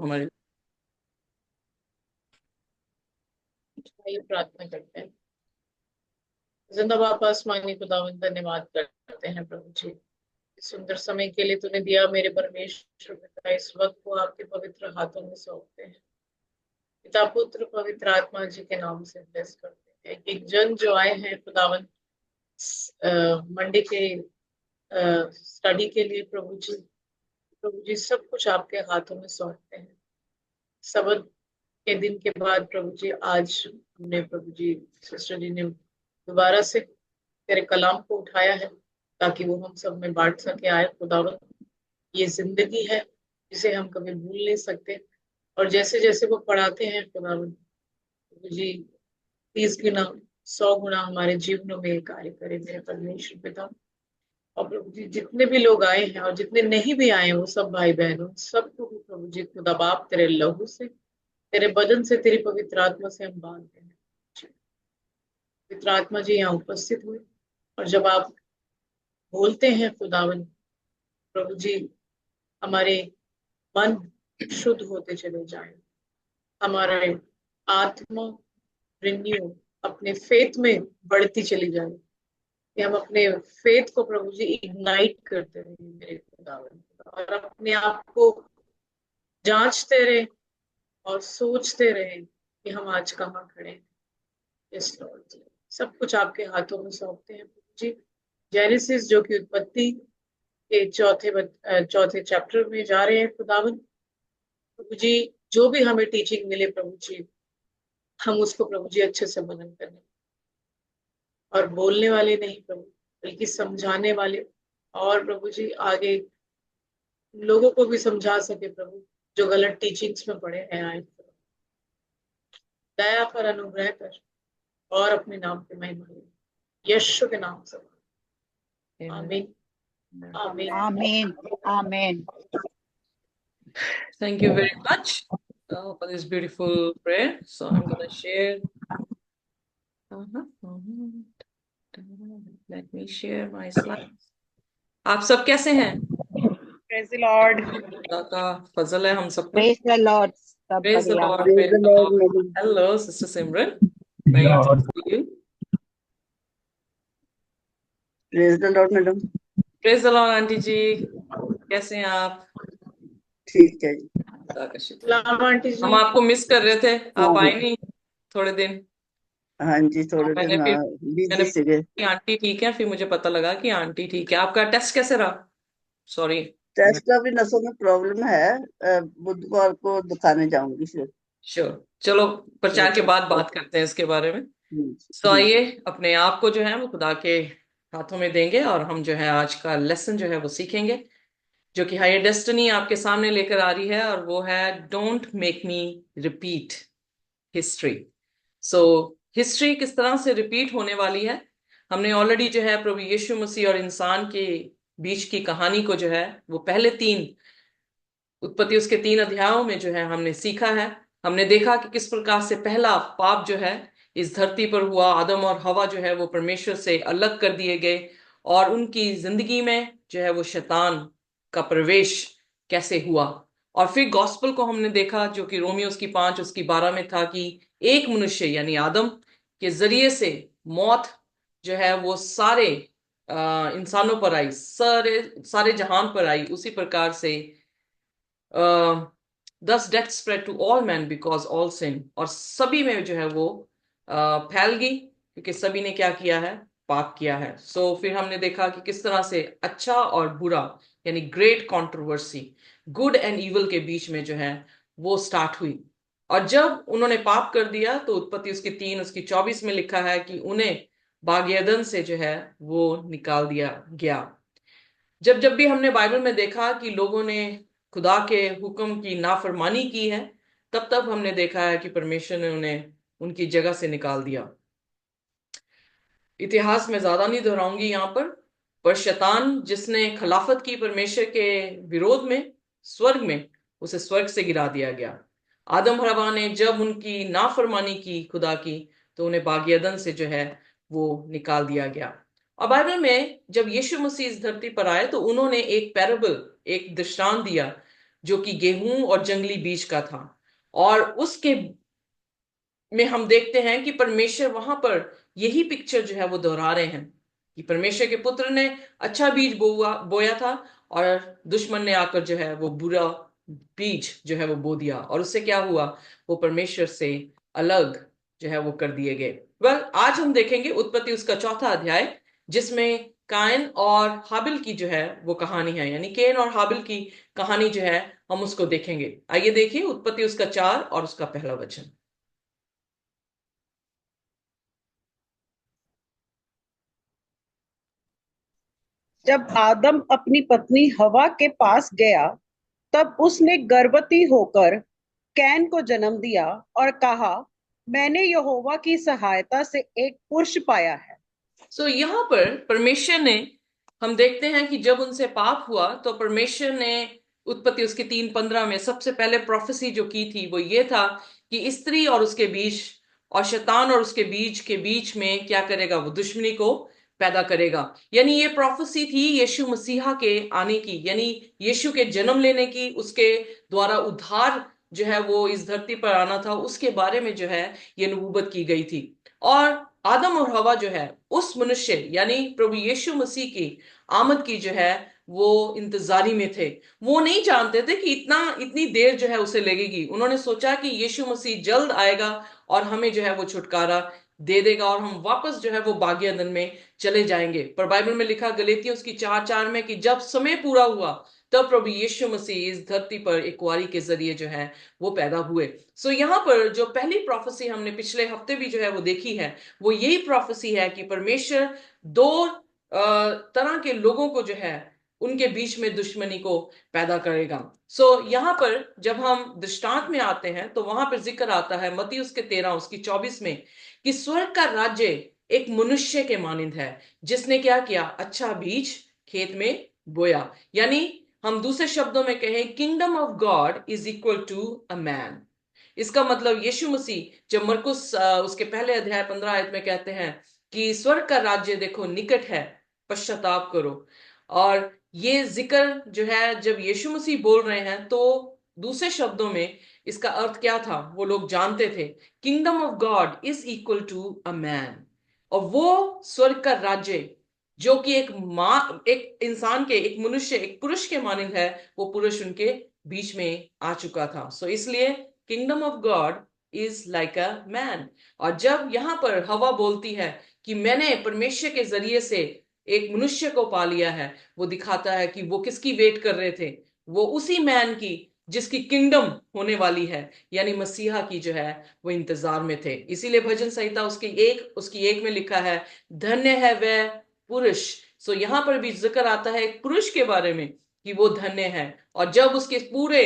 हमारे। आइए प्रार्थना करते हैं। जिंदा बाप आसमानी खुदावंद, धन्यवाद करते हैं प्रभु जी, इस सुंदर समय के लिए तूने दिया मेरे परमेश्वर पिता। इस वक्त को आपके पवित्र हाथों में सौंपते हैं। पिता पुत्र पवित्र आत्मा जी के नाम से ब्लेस करते हैं। एक जन जो आए हैं खुदावंद मंडे के स्टडी के लिए प्रभु जी सब कुछ आपके हाथों में सौंपते हैं। सबद के दिन के बाद प्रभु जी आज हमने प्रभु जी सिस्टर जी ने दोबारा से तेरे कलाम को उठाया है ताकि वो हम सब में बांट सके। आए खुदावंद, ये जिंदगी है जिसे हम कभी भूल नहीं सकते, और जैसे जैसे वो पढ़ाते हैं खुदावंद प्रभु जी 30 गुना 100 गुना हमारे जीवनों में ये कार्य करे मेरे परमेश्वर पिता। और प्रभु जी जितने भी लोग आए हैं और जितने नहीं भी आए हैं, वो सब भाई बहनों सबको भी प्रभु जी खुदा बाप तेरे लहू से, तेरे बदन से, तेरी पवित्र आत्मा से हम बांधते हैं। पवित्र आत्मा जी यहाँ उपस्थित हुए, और जब आप बोलते हैं खुदावन प्रभु जी, हमारे मन शुद्ध होते चले जाए, हमारे आत्मा रिन्यू अपने फेथ में बढ़ती चली जाए, कि हम अपने फेथ को प्रभु जी इग्नाइट करते रहे मेरे खुदावन, और अपने आप को जांचते रहे और सोचते रहे कि हम आज कहाँ खड़े हैं। यस लॉर्ड, सब कुछ आपके हाथों में सौंपते हैं प्रभु जी। जेनेसिस जो कि उत्पत्ति के चौथे चैप्टर में जा रहे हैं खुदावन प्रभु जी, जो भी हमें टीचिंग मिले प्रभु जी, हम उसको प्रभु जी अच्छे से मनन करने और बोलने वाले नहीं प्रभु, बल्कि समझाने वाले, और प्रभु जी आगे लोगों को भी समझा सके प्रभु जो गलत टीचिंग्स में पड़े हैं। आए दया कर, अनुग्रह कर, और अपने नाम पे महिमा ले, यीशु के नाम से। आमीन, आमीन। Amen. Amen. Thank you very much for this beautiful prayer. So I'm gonna share. Let me share my slides. आप सब कैसे हैं? Praise the Lord. खुदा का फजल है हम सब पर। Praise the Lord. सब Praise the बढ़िया। Lord. Praise Praise the the Lord, Lord. madam. Hello, Sister Simran. Nice to see you. Praise the Lord, madam. Praise the Lord, aunty ji. कैसे हैं आप? ठीक है जी। खुदा का शुक्र। सलाम आंटी जी। हम आपको मिस कर रहे थे, आप हाँ आए नहीं थोड़े दिन। हाँ जी, थोड़े मैंने दिन फिर बिजी मैंने सीगे। कि आंटी ठीक है, फिर मुझे पता लगा कि आंटी ठीक है। आपका टेस्ट कैसे रहा? सॉरी। टेस्ट का भी नसों में प्रॉब्लम है। बुधवार को दिखाने जाऊंगी फिर। श्योर, चलो प्रचार के बाद बात करते हैं इसके बारे में। तो हम्म। आइए अपने आप को जो है वो खुदा के हाथों में देंगे, और हम जो है आज का लेसन जो है वो सीखेंगे, जो कि हायर डेस्टिनी आपके सामने लेकर आ रही है, और वो है don't make me repeat history. So history किस तरह से रिपीट होने वाली है, हमने ऑलरेडी जो है प्रभु यीशु मसीह और इंसान के बीच की कहानी को जो है वो पहले 3 उत्पत्ति उसके 3 अध्यायों में जो है हमने सीखा है। हमने देखा कि किस प्रकार से पहला पाप जो है इस धरती पर हुआ। आदम और हवा जो है वो परमेश्वर से अलग कर दिए गए, और उनकी जिंदगी में जो है वो शैतान का प्रवेश कैसे हुआ। और फिर गॉस्पल को हमने देखा, जो कि रोमियो उसकी 5 उसकी 12 में था, कि एक मनुष्य यानी आदम के जरिए से मौत जो है वो सारे इंसानों पर आई, सारे सारे जहान पर आई। उसी प्रकार से thus death spread to all man because all sin, और सभी में जो है वो फैल गई क्योंकि सभी ने क्या किया है, पाप किया है। सो फिर हमने देखा कि किस तरह से अच्छा और बुरा यानी great controversy, good and evil के बीच में जो है वो स्टार्ट हुई। और जब उन्होंने पाप कर दिया तो उत्पत्ति उसकी 3 उसकी 24 में लिखा है कि उन्हें बागेदन से जो है वो निकाल दिया गया। जब जब भी हमने बाइबल में देखा कि लोगों ने खुदा के हुक्म की नाफरमानी की है, तब तब हमने देखा है कि परमेश्वर ने उन्हें उनकी जगह से निकाल दिया। इतिहास में ज्यादा नहीं दोहराऊंगी यहाँ पर शैतान जिसने खिलाफत की परमेश्वर के विरोध में स्वर्ग में, उसे स्वर्ग से गिरा दिया गया। आदम और हवा ने जब उनकी नाफरमानी की खुदा की, तो उन्हें बागियदन से जो है वो निकाल दिया गया। और बाइबल में जब यीशु मसीह इस धरती पर आए तो उन्होंने एक पैराबल, एक दृष्टांत दिया, जो कि गेहूं और जंगली बीज का था। और उसके में हम देखते हैं कि परमेश्वर वहां पर यही पिक्चर जो है वो दोहरा रहे हैं कि परमेश्वर के पुत्र ने अच्छा बीज बोया था, और दुश्मन ने आकर जो है वो बुरा बीज जो है वो बो दिया, और उससे क्या हुआ, वो परमेश्वर से अलग जो है वो कर दिए गए। आज हम देखेंगे उत्पत्ति उसका चौथा अध्याय, जिसमें कायन और हाबिल की जो है वो कहानी है, यानी केन और हाबिल की कहानी जो है हम उसको देखेंगे। आइए देखिए उत्पत्ति उसका 4 और उसका पहला वचन। जब आदम अपनी पत्नी हवा के पास गया, तब उसने गर्भवती होकर कैन को जन्म दिया और कहा, मैंने यहोवा की सहायता से एक पुरुष पाया है। यहाँ पर परमेश्वर ने, हम देखते हैं कि जब उनसे पाप हुआ तो परमेश्वर ने उत्पत्ति उसके 3:15 में सबसे पहले प्रोफेसी जो की थी वो ये था कि स्त्री और उसके बीच और शैतान और उसके बीच के बीच में क्या करेगा, वो दुश्मनी को पैदा करेगा। यानी ये प्रोफेसी थी यीशु मसीहा के आने की, यानी यीशु के जन्म लेने की, उसके द्वारा उद्धार जो है वो इस धरती पर आना था, उसके बारे में जो है ये नबूवत की गई थी। और आदम और हवा जो है उस मनुष्य यानी प्रभु यीशु मसीह की आमद की जो है वो इंतजारी में थे। वो नहीं जानते थे कि इतनी देर जो है उसे लगेगी। उन्होंने सोचा कि यीशु मसीह जल्द आएगा और हमें जो है वो छुटकारा दे देगा और हम वापस जो है वो बागियादन में चले जाएंगे। पर बाइबल में लिखा गलातियों उसकी 4:4 में कि जब समय पूरा हुआ तब प्रभु यीशु मसीह इस धरती पर एक कुंवारी के जरिए जो है वो पैदा हुए। यहाँ पर जो पहली प्रोफेसी हमने पिछले हफ्ते भी जो है वो देखी है, वो यही प्रोफेसी है कि परमेश्वर दो तरह के लोगों को जो है उनके बीच में दुश्मनी को पैदा करेगा। यहाँ पर जब हम दृष्टांत में आते हैं तो वहां पर जिक्र आता है मत्ती उसके 13 उसकी 24 में कि स्वर्ग का राज्य एक मनुष्य के मानिंद है जिसने क्या किया, अच्छा बीज खेत में बोया। यानी हम दूसरे शब्दों में कहें, kingdom of God is equal to a man. इसका मतलब यीशु मसीह जब मरकुस उसके पहले अध्याय 15 आयत में कहते हैं कि स्वर्ग का राज्य देखो निकट है, पश्चाताप करो। और ये जिक्र जो है जब यीशु मसीह बोल रहे हैं तो दूसरे शब्दों में इसका अर्थ क्या था वो लोग जानते थे। Kingdom of God is equal to a man. और वो स्वर्ग का राज्य जो कि एक इंसान के, एक मनुष्य, एक पुरुष के मानिंद है, वो पुरुष उनके बीच में आ चुका था। इसलिए kingdom of God is like a man. और जब यहां पर हवा बोलती है कि मैंने परमेश्वर के जरिए से एक मनुष्य को पा लिया है, वो दिखाता है कि वो किसकी वेट कर रहे थे, वो उसी मैन की जिसकी किंगडम होने वाली है, यानी मसीहा की जो है वो इंतजार में थे। इसीलिए भजन संहिता उसकी एक में लिखा है, धन्य है वह पुरुष। यहां पर भी जिक्र आता है एक पुरुष के बारे में कि वो धन्य है। और जब उसके पूरे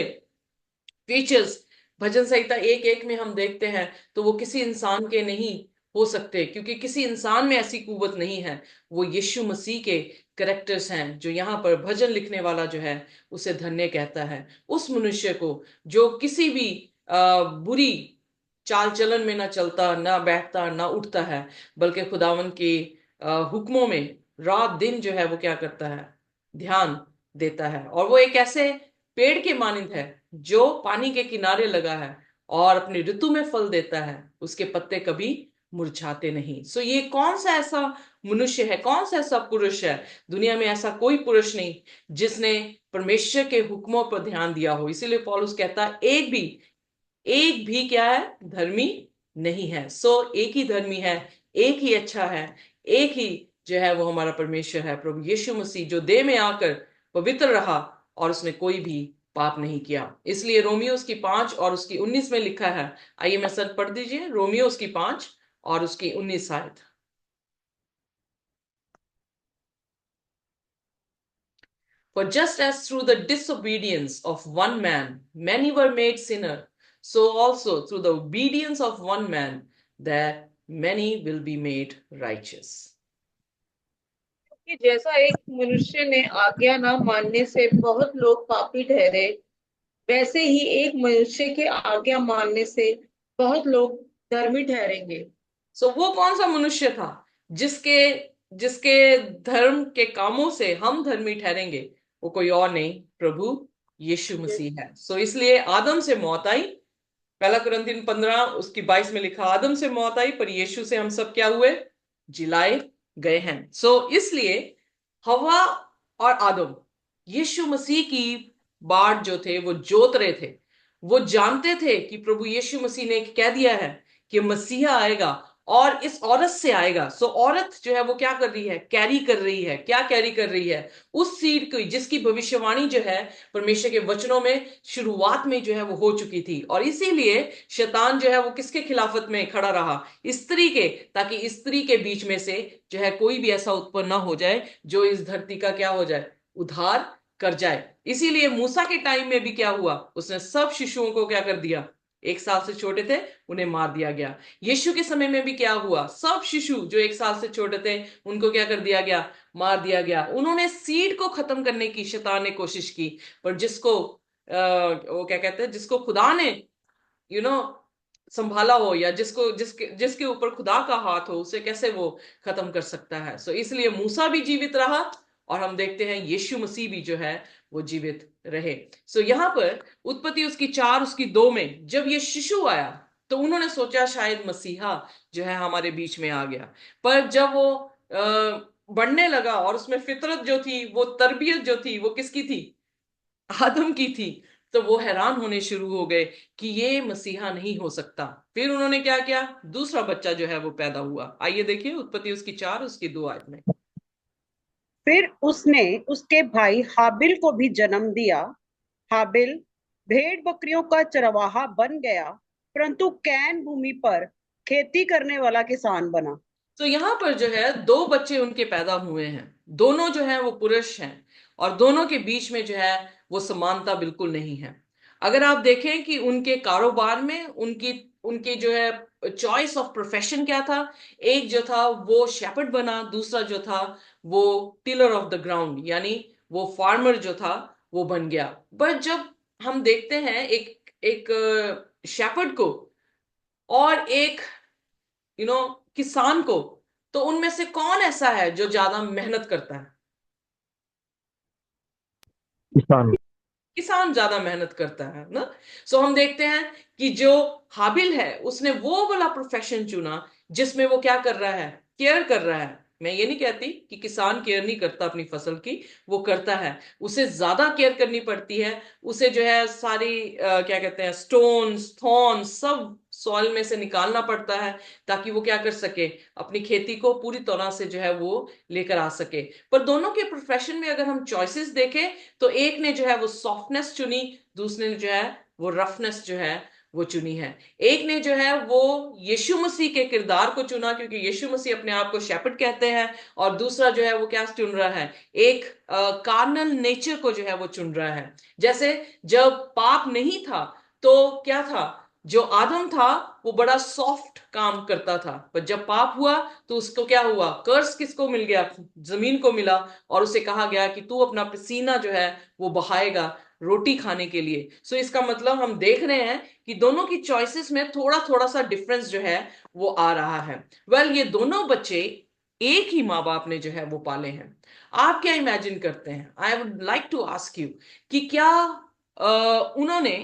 फीचर्स भजन संहिता 1:1 में हम देखते हैं तो वो किसी इंसान के नहीं हो सकते, क्योंकि किसी इंसान में ऐसी कुवत नहीं है। वो यीशु मसीह के करेक्टर्स हैं जो यहाँ पर भजन लिखने वाला जो है उसे धन्य कहता है। उस मनुष्य को जो किसी भी बुरी चाल चलन में ना चलता, ना बैठता, ना उठता है, बल्कि खुदावन के हुक्मों में रात दिन जो है वो क्या करता है, ध्यान देता है। और वो एक ऐसे पेड़ के मानिंद है जो पानी के किनारे लगा है और अपनी ऋतु में फल देता है, उसके पत्ते कभी मुरझाते नहीं। ये कौन सा ऐसा मनुष्य है, कौन सा ऐसा पुरुष है, दुनिया में ऐसा कोई पुरुष नहीं जिसने परमेश्वर के हुक्मों पर ध्यान दिया हो। इसीलिए पौलुस कहता है एक भी क्या है, धर्मी नहीं है। एक ही धर्मी है, एक ही अच्छा है, एक ही जो है वो हमारा परमेश्वर है, प्रभु यीशु मसीह, जो देह में आकर पवित्र रहा और उसने कोई भी पाप नहीं किया। इसलिए रोमियो उसकी 5 और उसकी 19 में लिखा है। आइए मैं सर पढ़ दीजिए, रोमियो उसकी 5 और उसकी 19 आयत। For just as through the disobedience of one man many were made sinner, so also through the obedience of one man that many will be made righteous. कि जैसा एक मनुष्य ने आज्ञा न मानने से बहुत लोग पापी ठहरे, वैसे ही एक मनुष्य के आज्ञा मानने से बहुत लोग धर्मी ठहरेंगे। वो कौन सा मनुष्य था जिसके जिसके धर्म के कामों से हम धर्मी ठहरेंगे? वो कोई और नहीं, प्रभु यीशु मसीह है। सो इसलिए आदम से मौत आई, पहला कुरिन्थियन 15 उसकी 22 में लिखा, आदम से मौत आई पर यीशु से हम सब क्या हुए, जिलाए गए हैं। सो इसलिए हवा और आदम यीशु मसीह की बाट जो थे वो जोत रहे थे। वो जानते थे कि प्रभु यीशु मसीह ने कह दिया है कि मसीहा आएगा और इस औरत से आएगा। सो औरत जो है वो क्या कर रही है, कैरी कर रही है। क्या कैरी कर रही है? उस सीड की जिसकी भविष्यवाणी जो है परमेश्वर के वचनों में शुरुआत में जो है वो हो चुकी थी। और इसीलिए शैतान जो है वो किसके खिलाफत में खड़ा रहा, स्त्री के, ताकि स्त्री के बीच में से जो है कोई भी ऐसा उत्पन्न ना हो जाए जो इस धरती का क्या हो जाए, उद्धार कर जाए। इसीलिए मूसा के टाइम में भी क्या हुआ, उसने सब शिशुओं को क्या कर दिया, 1 साल से छोटे थे उन्हें मार दिया गया। यीशु के समय में भी क्या हुआ, सब शिशु जो 1 साल से छोटे थे उनको क्या कर दिया गया, मार दिया गया। उन्होंने सीड को खत्म करने की शैतान ने कोशिश की, पर जिसको वो क्या कहते हैं, जिसको खुदा ने यू नो संभाला हो, या जिसको जिसके जिसके ऊपर खुदा का हाथ हो, उसे कैसे वो खत्म कर सकता है। सो इसलिए मूसा भी जीवित रहा और हम देखते हैं यीशु मसीह भी जो है वो जीवित रहे। सो यहां पर उत्पत्ति उसकी 4 उसकी 2 में जब ये शिशु आया तो उन्होंने सोचा शायद मसीहा जो है हमारे बीच में आ गया। पर जब वो बढ़ने लगा और उसमें फितरत जो थी, वो तरबियत जो थी, वो किसकी थी, आदम की थी। तो वो हैरान होने शुरू हो गए कि ये मसीहा नहीं हो सकता। फिर उन्होंने क्या किया, दूसरा बच्चा जो है वो पैदा हुआ। आइए देखिए उत्पत्ति उसकी 4 उसकी 2 आयत में। फिर उसने उसके भाई हाबिल को भी जन्म दिया। हाबिल भेड़ बकरियों का चरवाहा बन गया, परंतु कैन भूमि पर खेती करने वाला किसान बना। तो यहां पर जो है 2 बच्चे उनके पैदा हुए हैं, दोनों जो है वो पुरुष हैं, और दोनों के बीच में जो है वो समानता बिल्कुल नहीं है। अगर आप देखें कि उनके कारोबार में उनकी उनकी जो है चॉइस ऑफ प्रोफेशन क्या था, एक जो था वो शेपर्ड बना, दूसरा जो था वो टिलर ऑफ द ग्राउंड, यानी वो फार्मर जो था वो बन गया। बट जब हम देखते हैं एक एक शेपर्ड को और एक किसान को, तो उनमें से कौन ऐसा है जो ज्यादा मेहनत करता है? किसान। किसान ज्यादा मेहनत करता है ना। सो हम देखते हैं कि जो हाबिल है उसने वो वाला प्रोफेशन चुना जिसमें वो क्या कर रहा है, केयर कर रहा है। मैं ये नहीं कहती कि किसान केयर नहीं करता अपनी फसल की, वो करता है, उसे ज्यादा केयर करनी पड़ती है। उसे जो है सारी क्या कहते हैं, स्टोन्स थॉर्न्स सब सॉइल में से निकालना पड़ता है, ताकि वो क्या कर सके, अपनी खेती को पूरी तरह से जो है वो लेकर आ सके। पर दोनों के प्रोफेशन में अगर हम चॉइसेस देखें तो एक ने जो है वो सॉफ्टनेस चुनी, दूसरे ने जो है वो रफनेस जो है वो चुनी है। एक ने जो है वो यीशु मसीह के किरदार को चुना, क्योंकि यीशु मसीह अपने आप को शेपर्ड कहते हैं, और दूसरा जो है वो क्या चुन रहा है, एक कार्नल नेचर को जो है वो चुन रहा है। जैसे जब पाप नहीं था तो क्या था, जो आदम था वो बड़ा सॉफ्ट काम करता था, पर जब पाप हुआ तो उसको क्या हुआ, कर्स किसको मिल गया, जमीन को मिला, और उसे कहा गया कि तू अपना पसीना जो है वो बहाएगा रोटी खाने के लिए। सो इसका मतलब हम देख रहे हैं कि दोनों की चॉइसेस में थोड़ा थोड़ा सा डिफरेंस जो है वो आ रहा है। ये दोनों बच्चे एक ही माँ बाप ने जो है वो पाले हैं। आप क्या इमेजिन करते हैं, I would like to ask you, कि क्या उन्होंने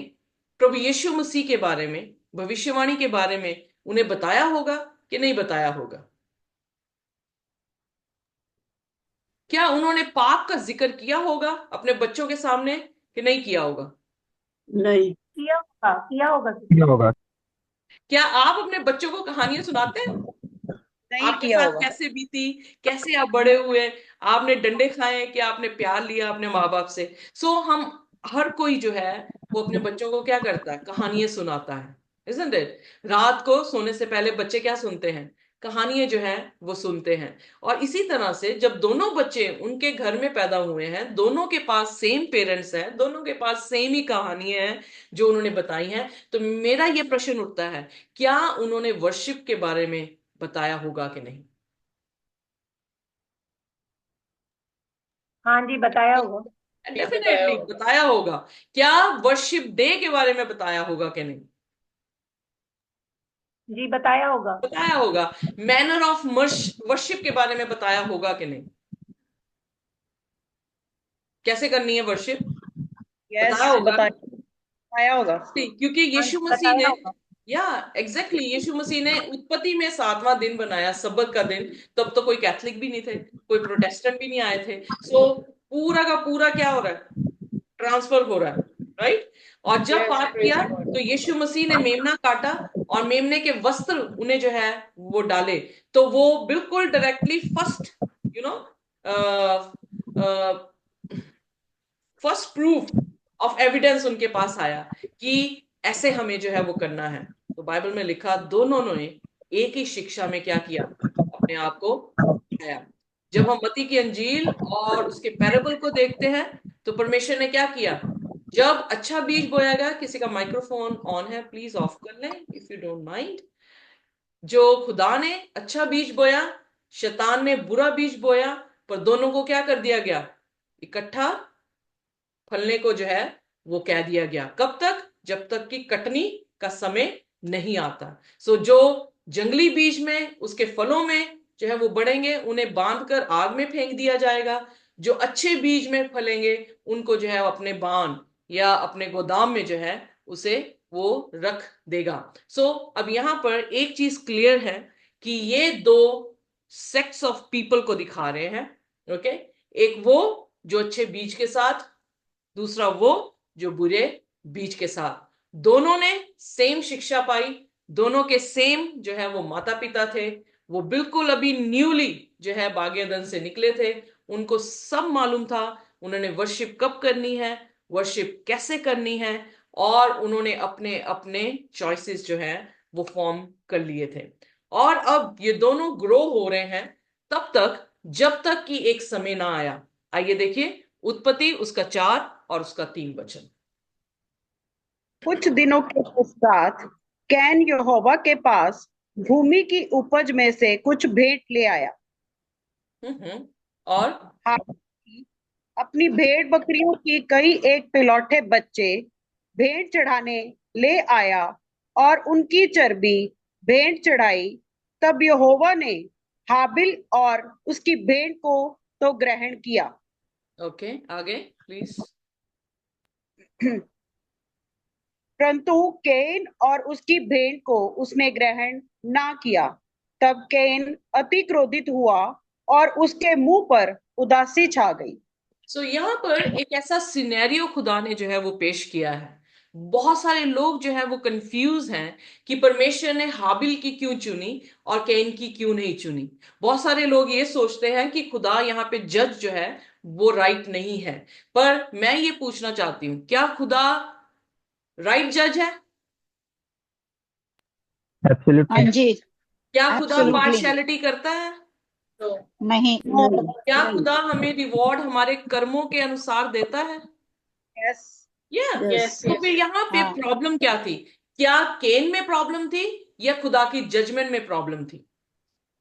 प्रभु यीशु मसीह के बारे में, भविष्यवाणी के बारे में उन्हें बताया होगा कि नहीं बताया होगा? क्या उन्होंने पाप का जिक्र किया होगा अपने बच्चों के सामने कि नहीं किया होगा? नहीं। किया होगा क्या होगा? क्या आप अपने बच्चों को कहानियां सुनाते हैं? नहीं आपके किया साथ होगा। कैसे बीती, कैसे आप बड़े हुए, आपने डंडे खाए कि आपने प्यार लिया अपने माँ बाप से? हम हर कोई जो है वो अपने बच्चों को क्या करता है, कहानियां सुनाता है, isn't it? रात को सोने से पहले बच्चे क्या सुनते हैं, कहानियां जो है वो सुनते हैं। और इसी तरह से जब दोनों बच्चे उनके घर में पैदा हुए हैं, दोनों के पास सेम पेरेंट्स हैं, दोनों के पास सेम ही कहानियां हैं जो उन्होंने बताई हैं, तो मेरा ये प्रश्न उठता है, क्या उन्होंने वर्शिप के बारे में बताया होगा कि नहीं? हाँ जी, बताया होगा। डेफिनेटली बताया होगा। क्या वर्शिप डे के बारे में बताया होगा कि नहीं? जी, बताया होगा। बताया होगा। मैनर ऑफ वर्शिप के बारे में बताया होगा कि नहीं, कैसे करनी है वर्शिप? यस, बताया होगा, बताया होगा। क्योंकि हाँ, यीशु मसीह बताया ने, होगा। या एग्जैक्टली यीशु मसीह ने उत्पत्ति में 7वां दिन बनाया, सब्बत का दिन। तब तो कोई कैथलिक भी नहीं थे, कोई प्रोटेस्टेंट भी नहीं आए थे। सो पूरा का पूरा क्या हो रहा है, ट्रांसफर हो रहा है, राइट। और जब यस, पाप प्रेज किया गॉड। तो यीशु मसीह ने मेमना काटा और मेमने के वस्त्र उन्हें जो है वो डाले, तो वो बिल्कुल directly first, you know, first proof of evidence उनके पास आया कि ऐसे हमें जो है वो करना है। तो बाइबल में लिखा, दोनों ने एक ही शिक्षा में क्या किया, अपने आप को आया। जब हम मत्ती की अंजील और उसके पैराबल को देखते हैं, तो परमेश्वर ने क्या किया, जब अच्छा बीज बोया गया, किसी का माइक्रोफोन ऑन है, प्लीज ऑफ कर लें इफ यू डोंट माइंड। जो खुदा ने अच्छा बीज बोया, शैतान ने बुरा बीज बोया, पर दोनों को क्या कर दिया गया, इकट्ठा फलने को जो है वो कह दिया गया। कब तक, जब तक कि कटनी का समय नहीं आता। सो जो जंगली बीज में, उसके फलों में जो है वो बढ़ेंगे, उन्हें बांध कर आग में फेंक दिया जाएगा। जो अच्छे बीज में फलेंगे, उनको जो है अपने बाण या अपने गोदाम में जो है उसे वो रख देगा। सो अब यहां पर एक चीज क्लियर है कि ये दो सेक्ट्स ऑफ पीपल को दिखा रहे हैं। ओके, एक वो जो अच्छे बीज के साथ, दूसरा वो जो बुरे बीज के साथ। दोनों ने सेम शिक्षा पाई, दोनों के सेम जो है वो माता पिता थे। वो बिल्कुल अभी न्यूली जो है बाग एदन से निकले थे, उनको सब मालूम था उन्होंने वर्शिप कब करनी है, वर्शिप कैसे करनी है, और उन्होंने अपने अपने चॉइसेस जो है वो फॉर्म कर लिए थे। और अब ये दोनों ग्रो हो रहे हैं तब तक, जब तक कि एक समय ना आया। आइए देखिए उत्पत्ति उसका 4 और उसका 3 वचन। कुछ दिनों के पश्चात कैन यहोवा के पास भूमि की उपज में से कुछ भेंट ले आया। और हाँ, अपनी भेड़ बकरियों की कई एक पिलौठे बच्चे भेंट चढ़ाने ले आया और उनकी चर्बी भेंट चढ़ाई। तब यहोवा ने हाबिल और उसकी भेंट को तो ग्रहण किया। ओके, आगे प्लीज। परंतु कैन और उसकी भेंट को उसने ग्रहण ना किया। तब कैन अति क्रोधित हुआ और उसके मुंह पर उदासी छा गई। सो यहाँ पर एक ऐसा सिनेरियो खुदा ने जो है वो पेश किया है। बहुत सारे लोग जो है वो कंफ्यूज हैं कि परमेश्वर ने हाबिल की क्यों चुनी और कैन की क्यों नहीं चुनी। बहुत सारे लोग ये सोचते हैं कि खुदा यहाँ पे जज जो है वो राइट नहीं है। पर मैं ये पूछना चाहती हूँ, क्या खुदा राइट जज है? हाँ एब्सोल्युटली जी। क्या खुदा एब्सोल्युटली पार्शियलिटी करता है? तो नहीं। नहीं, क्या नहीं। खुदा हमें रिवॉर्ड हमारे कर्मों के अनुसार देता है? यस, या यस। यस, तो यस, फिर यहाँ पे हाँ, प्रॉब्लम क्या थी? क्या केन में प्रॉब्लम थी या खुदा की जजमेंट में प्रॉब्लम थी?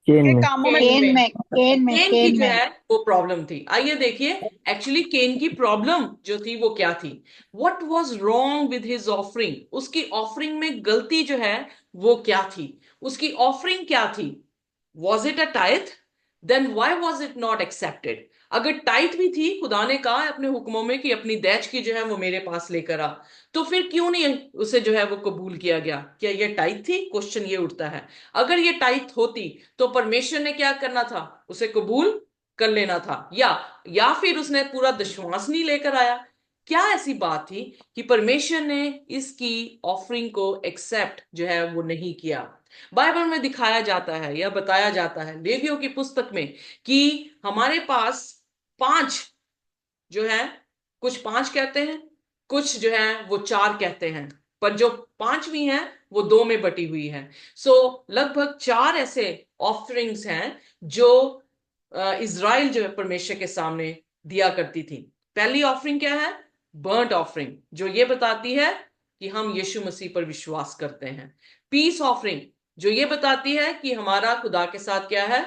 चेन के में। कामों में केन में। केन की केन जो में। है वो प्रॉब्लम थी। आइए देखिए एक्चुअली केन की प्रॉब्लम जो थी वो क्या थी। What was wrong with his offering? उसकी ऑफरिंग में गलती जो है वो क्या थी? उसकी ऑफरिंग क्या थी? Was it a tithe? Then why was it not accepted? अगर टाइथ भी थी, खुदा ने कहा अपने हुक्मों में कि अपनी दैच की जो है वो मेरे पास लेकर आ, तो फिर क्यों नहीं उसे जो है वो कबूल किया गया? क्या ये टाइथ थी? क्वेश्चन ये उठता है। अगर ये टाइथ होती तो परमेश्वर ने क्या करना था, उसे कबूल कर लेना था, या फिर उसने पूरा दशवांश नहीं लेकर आया? क्या ऐसी बात थी कि परमेश्वर ने इसकी ऑफरिंग को एक्सेप्ट जो है वो नहीं किया? बाइबल में दिखाया जाता है या बताया जाता है लेवियों की पुस्तक में कि हमारे पास 5 जो है, कुछ 5 कहते हैं, कुछ जो है वो 4 कहते हैं, पर जो 5वीं है वो 2 में बटी हुई है। सो लगभग 4 ऐसे ऑफरिंग्स हैं जो इज़राइल जो है परमेश्वर के सामने दिया करती थी। पहली ऑफरिंग क्या है? बर्ंट ऑफरिंग, जो ये बताती है कि हम यीशु मसीह पर विश्वास करते हैं। पीस ऑफरिंग, जो ये बताती है कि हमारा खुदा के साथ क्या है,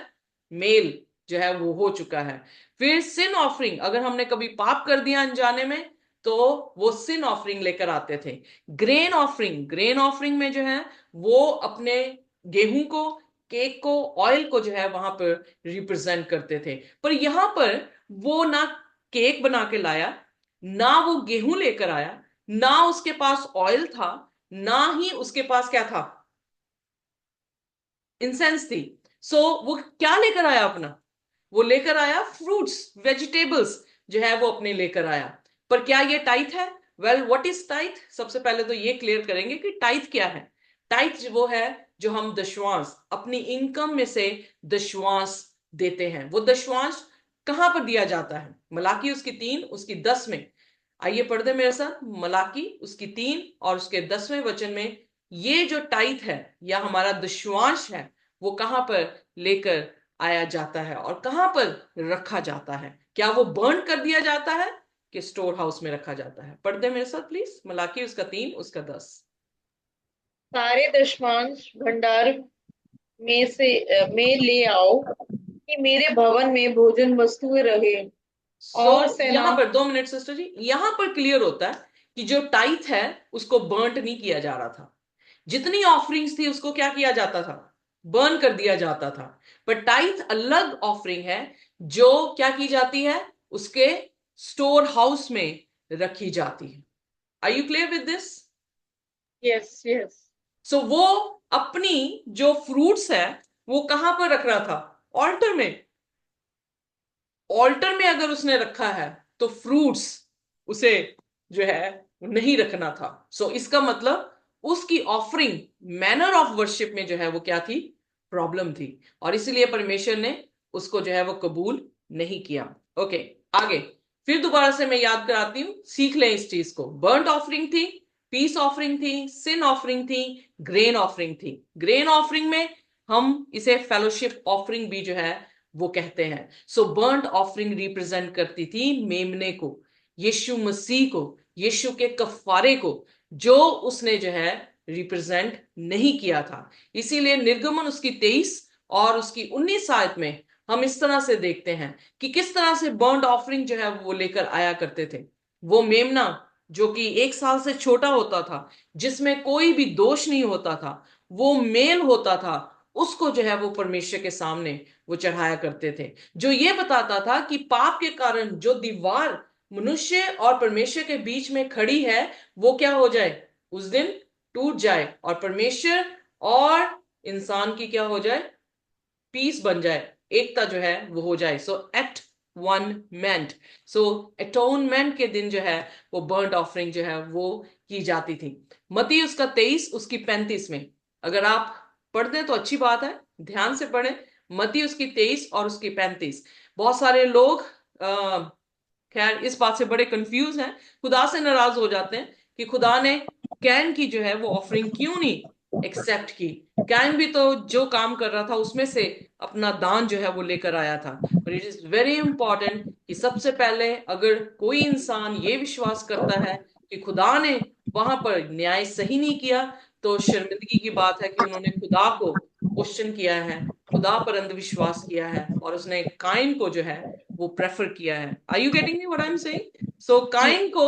मेल जो है वो हो चुका है। फिर सिन ऑफरिंग, अगर हमने कभी पाप कर दिया अनजाने में तो वो सिन ऑफरिंग लेकर आते थे। ग्रेन ऑफरिंग, ग्रेन ऑफरिंग में जो है वो अपने गेहूं को, केक को, ऑयल को जो है वहां पर रिप्रेजेंट करते थे। पर यहां पर वो ना केक बना के लाया, ना वो गेहूं लेकर आया, ना उसके पास ऑयल था, ना ही उसके पास क्या था, इंसेंस थी। सो वो क्या लेकर आया अपना, वो लेकर आया फ्रूट्स वेजिटेबल्स जो है वो अपने लेकर आया। पर क्या ये टाइथ है? Well, what is tithe? सबसे पहले तो ये क्लियर करेंगे कि टाइथ क्या है। टाइथ वो है जो हम दशवांश अपनी इनकम में से दशवांश देते हैं। वो दशवांश कहां पर दिया जाता है? मलाकी उसकी 3 उसकी 10 में। आइए पढ़ दे मेरे साथ, मलाकी उसकी 3 और उसके 10वें वचन में ये जो टाइथ है या हमारा दशवांश है वो कहां पर लेकर आया जाता है और कहां पर रखा जाता है? क्या वो बर्न कर दिया जाता है कि स्टोर हाउस में रखा जाता है? पढ़ दे मेरे साथ प्लीज, मलाकी उसका 3 उसका 10। सारे दशमांश भंडार में ले आओ कि मेरे भवन में भोजन वस्तुएं रहे। सो और सेना। यहां पर 2 मिनट सिस्टर जी, यहां पर क्लियर होता है कि जो टाइथ है उसको बर्न नहीं किया जा रहा था। जितनी ऑफरिंग्स थी उसको क्या किया जाता था? बर्न कर दिया जाता था। पर टाइथ अलग ऑफरिंग है जो क्या की जाती है? उसके स्टोर हाउस में रखी जाती है। Are you clear with this? Yes yes. So वो अपनी जो फ्रूट्स है वो कहां पर रख रहा था? ऑल्टर में। ऑल्टर में अगर उसने रखा है तो फ्रूट्स उसे जो है वो नहीं रखना था। सो इसका मतलब उसकी ऑफरिंग, मैनर ऑफ वर्शिप में जो है वो क्या थी? प्रॉब्लम थी, और इसलिए परमेश्वर ने उसको जो है वो कबूल नहीं किया। ओके, आगे फिर दोबारा से मैं याद कराती हूं, सीख लें इस चीज को। बर्ंट ऑफरिंग थी, पीस ऑफरिंग थी, सिन ऑफरिंग थी, ग्रेन ऑफरिंग थी। ग्रेन ऑफरिंग में हम इसे फेलोशिप ऑफरिंग भी जो है वो कहते हैं। सो बर्ंट ऑफरिंग रिप्रेजेंट करती थी मेमने को, यीशु मसीह को, यीशु के कफारे को, जो उसने जो है रिप्रेजेंट नहीं किया था। इसीलिए निर्गमन उसकी 23 और उसकी 19 आयत में हम इस तरह से देखते हैं कि किस तरह से बर्ंट ऑफरिंग जो है वो लेकर आया करते थे। वो मेमना जो कि 1 साल से छोटा होता था, जिसमें कोई भी दोष नहीं होता था, वो मेल होता था, उसको जो है वो परमेश्वर के सामने वो चढ़ाया करते थे। जो ये बताता था कि पाप के कारण जो दीवार मनुष्य और परमेश्वर के बीच में खड़ी है वो क्या हो जाए? उस दिन टूट जाए और परमेश्वर और इंसान की क्या हो जाए? पीस बन जाए, एकता जो है वो हो जाए। सो एट वन मेंट। सो एटोनमेंट के दिन जो है वो बर्ंट ऑफरिंग जो है वो की जाती थी। मती उसका 23 उसकी 35 में, अगर आप पढ़ दें तो अच्छी बात है, ध्यान से पढ़ें। मती उसकी 23 और उसकी 35। बहुत सारे लोग खैर इस बात से बड़े कंफ्यूज हैं, खुदा से नाराज हो जाते हैं कि खुदा ने कैन की जो है वो ऑफरिंग क्यों नहीं एक्सेप्ट की। कैन भी तो जो काम कर रहा था उसमें से अपना दान जो है वो लेकर आया था। पर इट इज वेरी इंपॉर्टेंट कि सबसे पहले अगर कोई इंसान ये विश्वास करता है कि खुदा ने वहां पर न्याय सही नहीं किया, तो शर्मिंदगी की बात है कि उन्होंने खुदा को क्वेश्चन किया है, खुदा पर अंधविश्वास किया है, और उसने काइन को जो है वो प्रेफर किया है। Are you getting me what I am saying? So जी। काइन को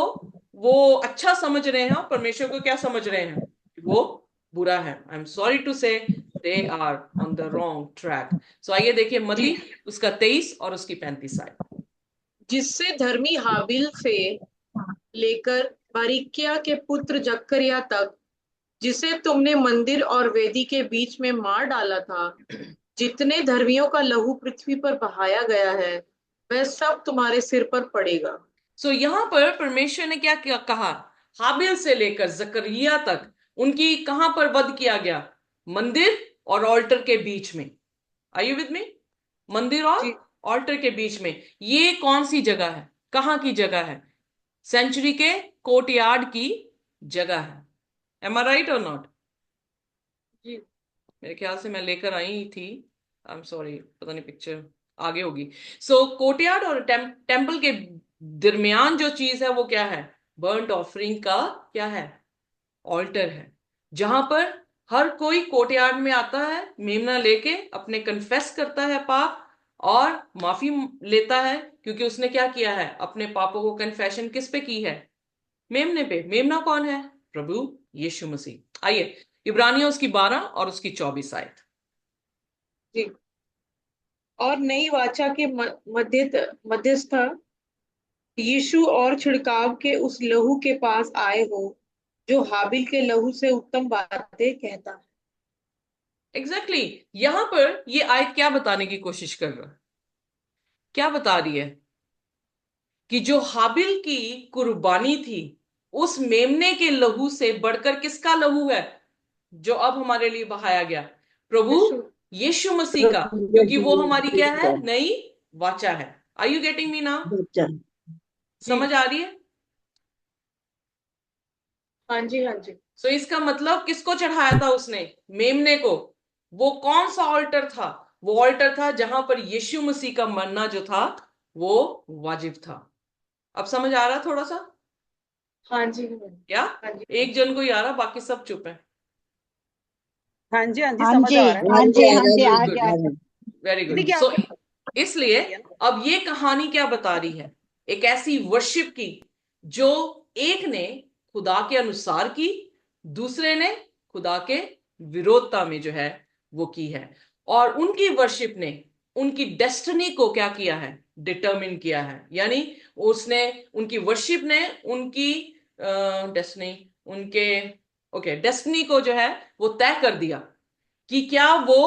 वो अच्छा समझ रहे हैं और परमेश्वर को क्या समझ रहे हैं? वो बुरा है। I am sorry to say they are on the wrong track. So आइए देखिए जी। मती उसका 23 और उसकी 35 आय। जिससे धर्मी हाबिल से लेकर बरिक्या के पुत्र जकरिया तक, जिसे तुमने मंदिर और वेदी के बीच में मार डाला था, जितने धर्मियों का लहू पृथ्वी पर बहाया गया है, वह सब तुम्हारे सिर पर पड़ेगा। सो यहां पर परमेश्वर ने क्या क्या कहा? हाबिल से लेकर जकरिया तक उनकी कहां पर वध किया गया? मंदिर और ऑल्टर के बीच में। Are you with me? मंदिर और जी। ऑल्टर के बीच में। ये कौन सी जगह है? कहां की जगह है? सेंचुरी के कोर्टयार्ड की जगह है। एम आई राइट और नॉट? जी। मेरे ख्याल से मैं लेकर आई थी, आई एम सॉरी, पता नहीं पिक्चर आगे होगी। सो कोर्टयार्ड और टेम्पल के दरमियान जो चीज है वो क्या है? बर्ंट ऑफरिंग का क्या है? ऑल्टर है, जहां पर हर कोई कोर्टयार्ड में आता है, मेमना लेके अपने कन्फेस करता है पाप और माफी लेता है, क्योंकि उसने क्या किया है? अपने पापों को कन्फेशन किस पे की है? मेमने पे। मेमना कौन है? प्रभु यीशु मसीह। आइए इब्रानियों उसकी 12 और उसकी 24 आयत। जी। और नई वाचा के मध्य मध्यस्थ यीशु और छिड़काव के उस लहू के पास आए हो जो हाबिल के लहू से उत्तम बातें कहता है। एग्जैक्टली यहां पर ये आयत क्या बताने की कोशिश कर रहा है? क्या बता रही है कि जो हाबिल की कुर्बानी थी, उस मेमने के लहू से बढ़कर किसका लहू है जो अब हमारे लिए बहाया गया? प्रभु यीशु। यीशु मसीह का, प्रभु क्योंकि वो यीशु हमारी क्या मसीह है? का नई वाचा है। Are you getting me now? बच्चा। जी। समझ आ रही है? हाँ जी, हाँ जी। सो इसका मतलब किसको चढ़ाया था उसने? मेमने को। वो कौन सा ऑल्टर था? वो ऑल्टर था जहां पर यीशु मसीह का मरना जो था वो वाजिब था। अब समझ आ रहा थोड़ा सा? हाँ जी, हाँ जी। क्या हाँ जी, हाँ एक जी। जन को ही आ रहा, बाकी सब चुप है? हाँ जी, हाँ जी, हाँ समझ जी, आ रहा है। हाँ आज जी, आ हाँ रहा जी, गुड आ गुड, गया। वेरी इतनी गुड। क्या सो आपने इसलिए पढ़ी है ना? अब ये कहानी क्या बता रही है? एक ऐसी वर्शिप की जो एक ने खुदा के अनुसार की, दूसरे ने खुदा के विरोधता में जो है वो की है। और उनकी वर्शिप ने उनकी डेस्टिनी को क्या किया है? डिटरमिन किया है। यानी उसने, उनकी वर्शिप ने उनकी डेस्टिनी, उनके ओके डेस्टिनी को जो है वो तय कर दिया कि क्या वो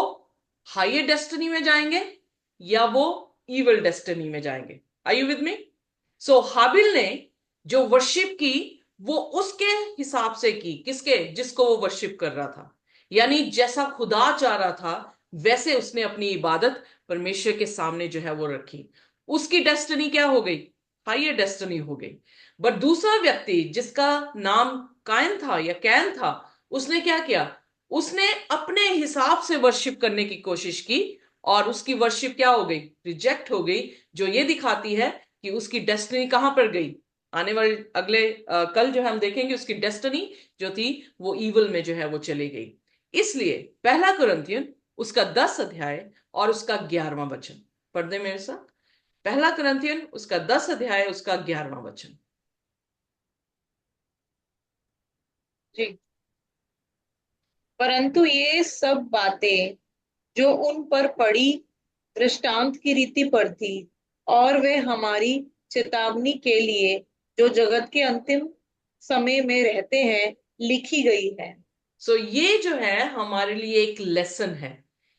हायर डेस्टिनी में जाएंगे या वो इविल डेस्टिनी में जाएंगे। Are you with me? So Habil ने जो वर्शिप की वो उसके हिसाब से की, किसके? जिसको वो वर्शिप कर रहा था। यानी जैसा खुदा चाह रहा था वैसे उसने अपनी इबादत परमेश्वर के सामने जो है वो रखी। उसकी डेस्टिनी क्या हो गई? हायर डेस्टिनी हो गई। बट दूसरा व्यक्ति जिसका नाम कायन था या कैन था, उसने क्या किया? उसने अपने हिसाब से वर्शिप करने की कोशिश की और उसकी वर्शिप क्या हो गई? रिजेक्ट हो गई। जो ये दिखाती है कि उसकी डेस्टिनी कहां पर गई। आने वाले अगले कल जो है हम देखेंगे उसकी डेस्टिनी जो थी वो ईवल में जो है वो चली गई। इसलिए पहला कुरिन्थियन उसका 10 अध्याय और उसका 11वां वचन पढ़ दे मेरे साथ। पहला कुरिन्थियन उसका 10 अध्याय उसका 11वां वचन। जी। परंतु ये सब बातें जो उन पर पड़ी दृष्टांत की रीति पर थी, और वे हमारी चेतावनी के लिए जो जगत के अंतिम समय में रहते हैं लिखी गई है। सो ये जो है हमारे लिए एक लेसन है।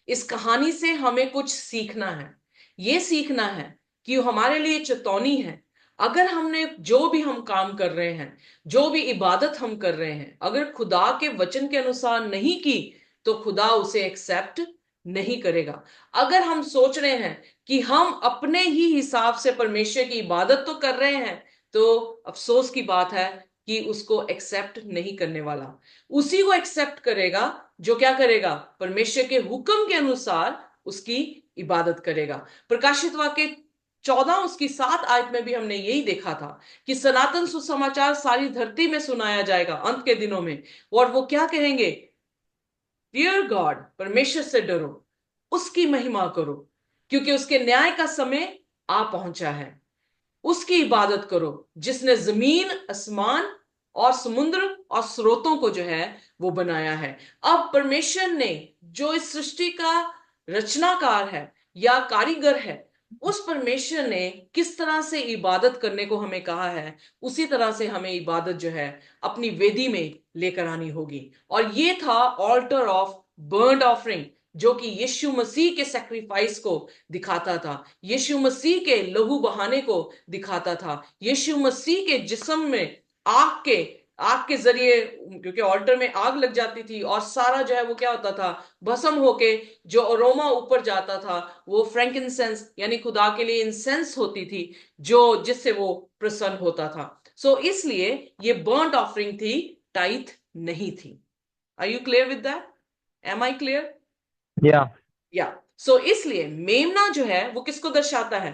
इस कहानी से हमें कुछ सीखना है। ये सीखना है कि हमारे लिए चेतावनी है। अगर हमने जो भी हम काम कर रहे हैं, जो भी इबादत हम कर रहे हैं, अगर खुदा के वचन के अनुसार नहीं की तो खुदा उसे एक्सेप्ट नहीं करेगा। अगर हम सोच रहे हैं कि हम अपने ही हिसाब से परमेश्वर की इबादत तो कर रहे हैं, तो अफसोस की बात है कि उसको एक्सेप्ट नहीं करने वाला। उसी को एक्सेप्ट करेगा जो क्या करेगा? परमेश्वर के हुक्म के अनुसार उसकी इबादत करेगा। प्रकाशित वाक्य 14 उसकी 7 आयत में भी हमने यही देखा था कि सनातन सुसमाचार सारी धरती में सुनाया जाएगा अंत के दिनों में। और वो क्या कहेंगे? डियर गॉड, परमेश्वर से डरो, उसकी महिमा करो, क्योंकि उसके न्याय का समय आ पहुंचा है। उसकी इबादत करो जिसने जमीन, आसमान और समुद्र और स्रोतों को जो है वो बनाया है। अब परमेश्वर ने जो इस सृष्टि का रचनाकार है या कारीगर है, उस परमेश्वर ने किस तरह से इबादत करने को हमें कहा है, उसी तरह से हमें इबादत जो है अपनी वेदी में लेकर आनी होगी। और ये था ऑल्टर ऑफ बर्न्ड ऑफरिंग, जो कि यीशु मसीह के सेक्रीफाइस को दिखाता था, यीशु मसीह के लहू बहाने को दिखाता था, यीशु मसीह के जिस्म में आग के जरिए, क्योंकि ऑल्टर में आग लग जाती थी और सारा जो है वो क्या होता था? भस्म होके जो अरोमा ऊपर जाता था वो फ्रैंकिनसेंस यानी खुदा के लिए इंसेंस होती थी, जो जिससे वो प्रसन्न होता था। सो इसलिए ये बर्न्ट ऑफरिंग थी, टाइथ नहीं थी। Are you clear with that? Am I clear? या या सो इसलिए मेमना जो है वो किसको दर्शाता है?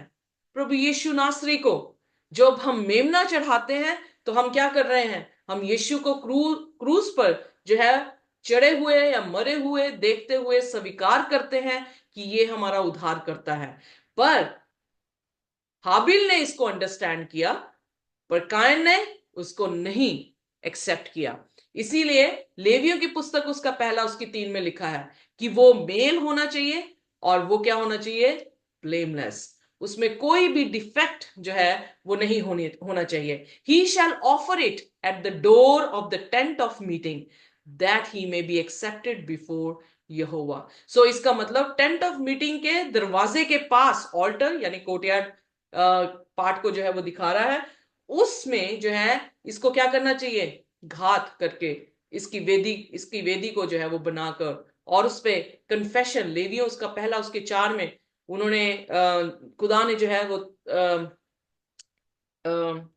प्रभु यीशु नासरी को। जब हम मेमना चढ़ाते हैं तो हम क्या कर रहे हैं? हम यीशु को क्रूज पर जो है चढ़े हुए या मरे हुए देखते हुए स्वीकार करते हैं कि ये हमारा उद्धार करता है। पर हाबिल ने इसको अंडरस्टैंड किया, पर कायन ने उसको नहीं एक्सेप्ट किया। इसीलिए लेवियों की पुस्तक उसका पहला उसकी 3 में लिखा है कि वो मेल होना चाहिए और वो क्या होना चाहिए? ब्लेमलेस। उसमें कोई भी डिफेक्ट जो है वो नहीं होना चाहिए. He shall offer it at the door of the tent of meeting that he may be accepted before Yahowa. So इसका मतलब टेंट ऑफ मीटिंग के दरवाजे के पास ऑल्टर यानी कोर्टयार्ड पार्ट को जो है वो दिखा रहा है, उसमें जो है इसको क्या करना चाहिए, घात करके इसकी वेदी को जो है वो बनाकर, और उस पे कन्फेशन, लेवियों उसका पहला उसके 4 में उन्होंने खुदा ने जो है वो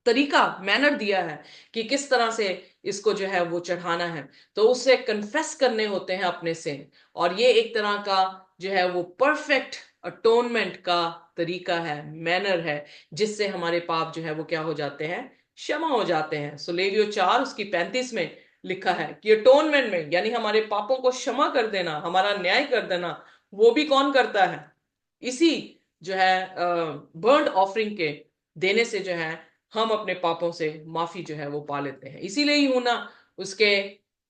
तरीका, मैनर दिया है कि किस तरह से इसको जो है वो चढ़ाना है. तो उससे कन्फेस करने होते हैं अपने से, और ये एक तरह का जो है वो परफेक्ट अटोनमेंट का तरीका है, मैनर है, जिससे हमारे पाप जो है वो क्या हो जाते हैं, क्षमा हो जाते हैं. सो लेवियो 4 उसकी 35 में लिखा है कि अटोनमेंट में यानी हमारे पापों को क्षमा कर देना, हमारा न्याय कर देना, वो भी कौन करता है, इसी जो है बर्न्ड ऑफरिंग के देने से जो है हम अपने पापों से माफी जो है वो पा लेते हैं. इसीलिए यूहन्ना उसके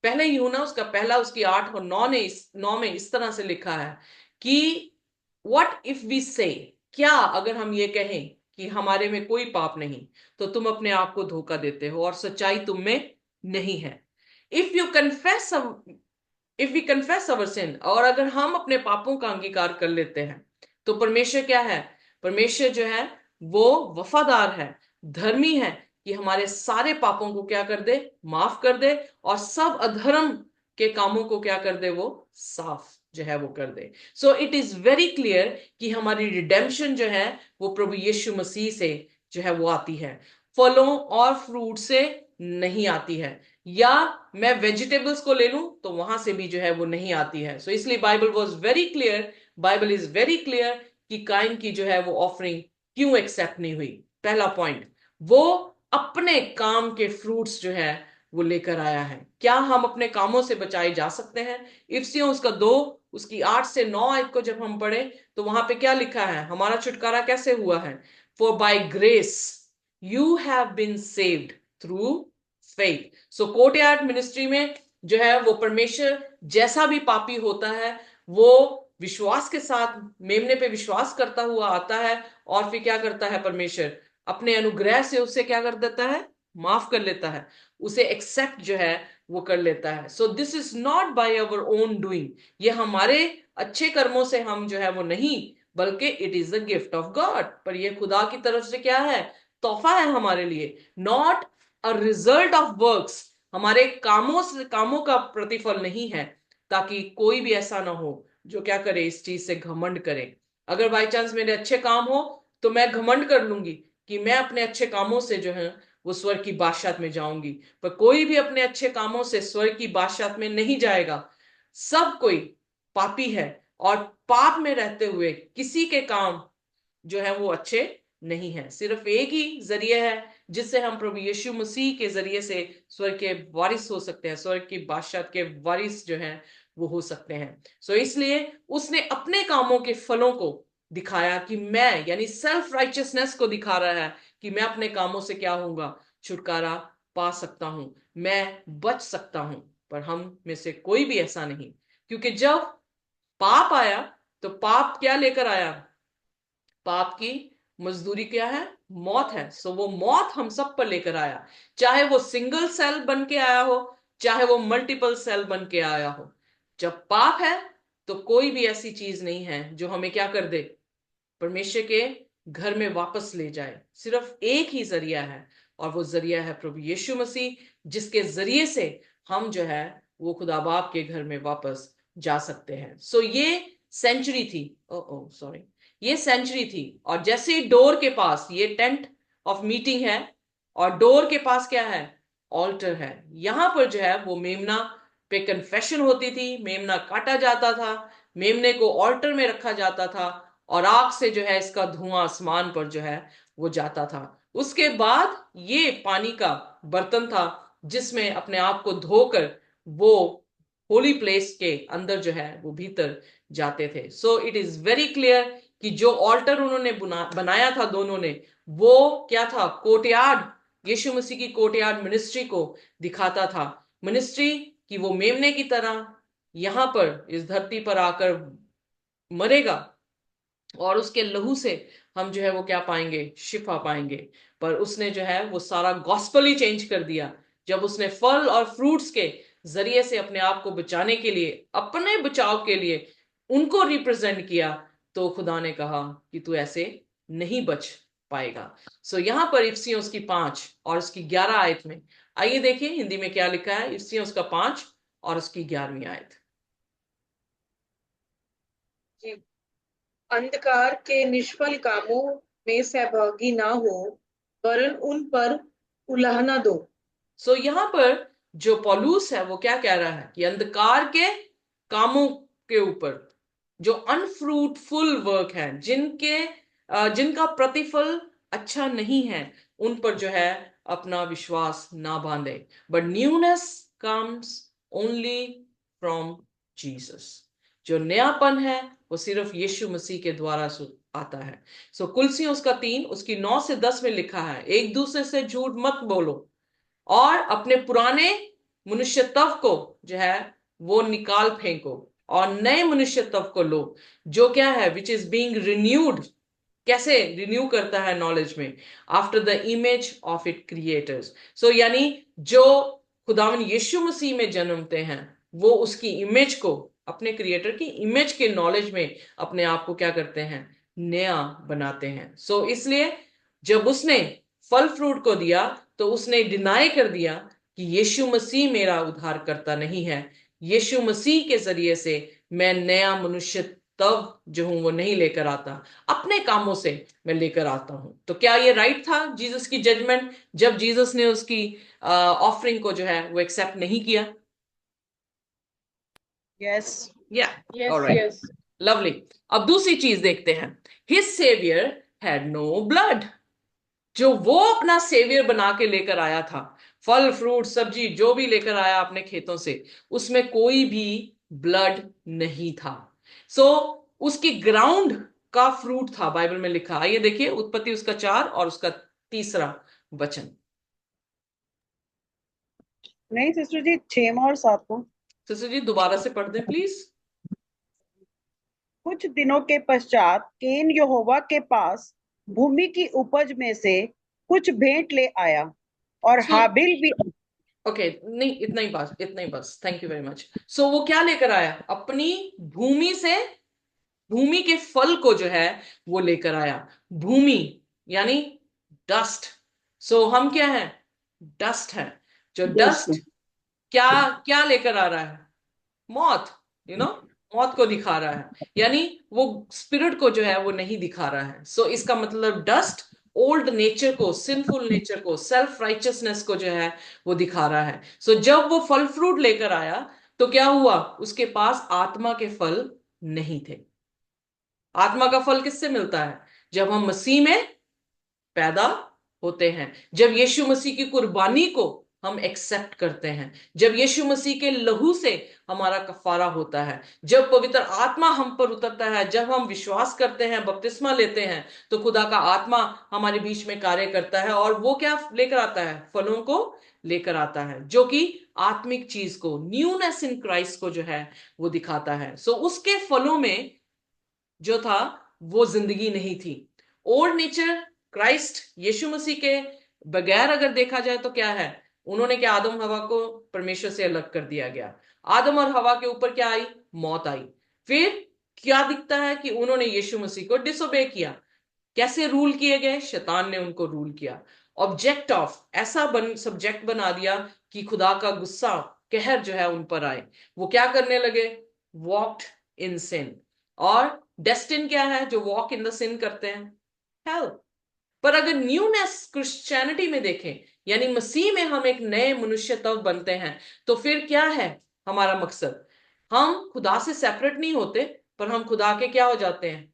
पहले, यूहन्ना उसका पहला उसकी 8 और 9 ने 9 में इस तरह से लिखा है कि व्हाट इफ वी से, क्या अगर हम ये कहें कि हमारे में कोई पाप नहीं, तो तुम अपने आप को धोखा देते हो और सच्चाई तुम में नहीं है. If you confess if we confess our sin, और अगर हम अपने पापों का अंगीकार कर लेते हैं, तो परमेश्वर क्या है, परमेश्वर जो है वो वफादार है, धर्मी है, कि हमारे सारे पापों को क्या कर दे, माफ कर दे, और सब अधर्म के कामों को क्या कर दे, वो साफ जो है वो कर दे. So it is very clear कि हमारी रिडेम्पशन जो है वो प्रभु यीशु मसीह से जो है वो आती है, फलों और फ्रूट से नहीं आती है. या मैं वेजिटेबल्स को ले लूं तो वहां से भी जो है वो नहीं आती है. सो इसलिए Bible was very clear, Bible is very clear कि काइन की जो है वो ऑफरिंग क्यों एक्सेप्ट नहीं हुई. पहला पॉइंट, वो अपने काम के फ्रूट्स जो है वो लेकर आया है. क्या हम अपने कामों से बचाए जा सकते हैं? इफसियों उसका 2 उसकी 8 से 9 आयत को जब हम पढ़े तो वहां पे क्या लिखा है, हमारा छुटकारा कैसे हुआ है, for by grace you have been saved through faith. So courtyard ministry में जो है वो परमेश्वर जैसा भी पापी होता है वो विश्वास के साथ मेमने पे विश्वास करता हुआ आता है, और फिर क्या करता है, परमेश्वर अपने अनुग्रह से उसे क्या कर देता है, माफ कर लेता है, उसे एक्सेप्ट जो है वो कर लेता है. So this is not by our own doing, ये हमारे अच्छे कर्मों से हम जो है वो नहीं, बल्कि it is the gift of God. पर ये खुदा की तरफ से क्या है, तोहफा है हमारे लिए, not a result of works, हमारे कामों से, कामों का प्रतिफल नहीं है, ताकि कोई भी ऐसा ना हो जो क्या करे, इस चीज से घमंड करे. अगर बाई चांस मेरे अच्छे काम हो तो मैं घमंड कर लूंगी कि मैं अपने अच्छे कामों से जो है वो स्वर्ग की बादशाहत में जाऊंगी, पर कोई भी अपने अच्छे कामों से स्वर्ग की बादशाहत में नहीं जाएगा. सब कोई पापी है, और पाप में रहते हुए किसी के काम जो है वो अच्छे नहीं है. सिर्फ एक ही जरिए है जिससे हम प्रभु यीशु मसीह के जरिए से स्वर्ग के वारिस हो सकते हैं, स्वर्ग की बादशाहत के वारिस जो हैं वो हो सकते हैं. सो इसलिए उसने अपने कामों के फलों को दिखाया कि मैं, यानी सेल्फ राइचियसनेस को दिखा रहा है कि मैं अपने कामों से क्या होऊंगा, छुटकारा पा सकता हूं, मैं बच सकता हूं. पर हम में से कोई भी ऐसा नहीं, क्योंकि जब पाप आया तो पाप क्या लेकर आया, पाप की मजदूरी क्या है, मौत है. सो वो मौत हम सब पर लेकर आया, चाहे वो सिंगल सेल बन के आया हो, चाहे वो मल्टीपल सेल बन के आया हो. जब पाप है तो कोई भी ऐसी चीज नहीं है जो हमें क्या कर दे, परमेश्वर के घर में वापस ले जाए. सिर्फ एक ही जरिया है, और वो जरिया है प्रभु यीशु मसीह, जिसके जरिए से हम जो है वो खुदा बाप के घर में वापस जा सकते हैं. सो ये सेंचुरी थी, ओ सॉरी, ये सेंचुरी थी. और जैसे ही डोर के पास, ये टेंट ऑफ मीटिंग है, और डोर के पास क्या है, ऑल्टर है. यहां पर जो है वो मेमना पे कन्फेशन होती थी, मेमना काटा जाता था, मेमने को ऑल्टर में रखा जाता था, और आग से जो है इसका धुआं आसमान पर जो है वो जाता था. उसके बाद ये पानी का बर्तन था जिसमें अपने आप को धोकर वो होली प्लेस के अंदर जो है वो भीतर जाते थे. सो इट इज वेरी क्लियर कि जो ऑल्टर उन्होंने बनाया था दोनों ने, वो क्या था, कोर्टयार्ड, यीशु मसीह की कोर्टयार्ड मिनिस्ट्री को दिखाता था. मिनिस्ट्री कि वो मेमने की तरह यहां पर इस धरती पर आकर मरेगा, और उसके लहू से हम जो है वो क्या पाएंगे, शिफा पाएंगे। पर उसने जो है वो सारा गॉस्पल ही चेंज कर दिया। जब उसने फल और फ्रूट्स के जरिए से अपने आप को बचाने के लिए, अपने बचाव के लिए उनको रिप्रेजेंट किया, तो खुदा ने कहा कि तू ऐसे नहीं बच पाएगा। सो यहां पर इफ्सियों उसकी 5 और उसकी 11 आयत में, आइए देखिए हिंदी में क्या लिखा है। इफ्सियों उसका 5 और उसकी 11वीं आयत। जी। अंधकार के निष्फल कामों में सहभागी ना हो, वरन उन पर उलाहना दो। सो यहां पर जो पौलुस है वो क्या कह रहा है कि अंधकार के कामों के ऊपर, जो अनफ्रूटफुल वर्क है, जिनका प्रतिफल अच्छा नहीं है, उन पर जो है अपना विश्वास ना बांधे। But newness comes only from Jesus. जो नयापन है वो सिर्फ यीशु मसीह के द्वारा आता है। सो कुलसियों उसका 3 उसकी 9 से 10 में लिखा है, एक दूसरे से झूठ मत बोलो और अपने पुराने मनुष्य तत्व को जो है वो निकाल फेंको और नए मनुष्य तत्व को लो, जो क्या है, विच इज बीइंग रिन्यूड। कैसे रिन्यू करता है नॉलेज में, after the image of it creators. So यानी जो खुदावन यीशु मसीह में जन्मते हैं, वो उसकी इमेज को, अपने क्रिएटर की इमेज के नॉलेज में अपने आप को क्या करते हैं, नया बनाते हैं। सो इसलिए जब उसने फल फ्रूट को दिया तो उसने डिनाई कर दिया कि यीशु मसीह मेरा उद्धार करता नहीं है, यीशु मसीह के जरिए से मैं नया मनुष्य तब जो हूं वो नहीं लेकर आता, अपने कामों से मैं लेकर आता हूं। तो क्या ये राइट था जीसस की जजमेंट, जब जीसस ने उसकी ऑफरिंग को जो है वो एक्सेप्ट नहीं किया? यस। या यस ऑलराइट, यस। लवली। अब दूसरी चीज देखते हैं, his saviour had no blood. जो वो अपना सेवियर बना के लेकर आया था, फल फ्रूट सब्जी जो भी लेकर आया अपने खेतों से, उसमें कोई भी ब्लड नहीं था। सो उसकी ग्राउंड का फ्रूट था, बाइबल में लिखा। आइए देखिए उत्पत्ति उसका 4 और उसका 3रा वचन। नहीं सिस्टर जी, 6 और 7 को। सिस्टर जी दोबारा से पढ़ दें प्लीज। कुछ दिनों के पश्चात केन यहोवा के पास भूमि की उपज में से कुछ भेंट ले आया, और सो हाबिल भी। ओके, नहीं इतना ही बस, इतना ही बस, थैंक यू वेरी मच। सो वो क्या लेकर आया, अपनी भूमि से, भूमि के फल को जो है वो लेकर आया। भूमि यानी डस्ट। सो हम क्या है, डस्ट है। जो दस्त। डस्ट क्या क्या लेकर आ रहा है, मौत, मौत को दिखा रहा है। यानी वो स्पिरिट को जो है वो नहीं दिखा रहा है। सो इसका मतलब डस्ट ओल्ड नेचर को, सिंफुल नेचर को, सेल्फ राइचियसनेस को जो है वो दिखा रहा है। सो जब वो फल फ्रूट लेकर आया तो क्या हुआ, उसके पास आत्मा के फल नहीं थे। आत्मा का फल किससे मिलता है, जब हम मसीह में पैदा होते हैं, जब यीशु मसीह की कुर्बानी को हम एक्सेप्ट करते हैं, जब यीशु मसीह के लहू से हमारा कफारा होता है, जब पवित्र आत्मा हम पर उतरता है, जब हम विश्वास करते हैं, बपतिस्मा लेते हैं, तो खुदा का आत्मा हमारे बीच में कार्य करता है और वो क्या लेकर आता है, फलों को लेकर आता है, जो कि आत्मिक चीज को, न्यूनेस इन क्राइस्ट को जो है वो दिखाता है। सो उसके फलों में जो था वो जिंदगी नहीं थी। ओल्ड नेचर, क्राइस्ट यीशु मसीह के बगैर अगर देखा जाए तो क्या है, उन्होंने क्या, आदम हवा को परमेश्वर से अलग कर दिया गया। आदम और हवा के ऊपर क्या आई, मौत आई। फिर क्या दिखता है कि उन्होंने यीशु मसीह को डिसोबे किया। कैसे रूल किए गए, शैतान ने उनको रूल किया। ऑब्जेक्ट ऑफ, ऐसा सब्जेक्ट बना दिया कि खुदा का गुस्सा, कहर जो है उन पर आए। वो क्या करने लगे, वॉक्ड इन सिन। और डेस्टिन क्या है, जो वॉक इन द सिन करते हैं, हेल। पर अगर न्यूनेस क्रिश्चियनिटी में देखें, यानी मसीह में हम एक नए मनुष्य तब बनते हैं, तो फिर क्या है हमारा मकसद, हम खुदा से सेपरेट नहीं होते, पर हम खुदा के क्या हो जाते हैं,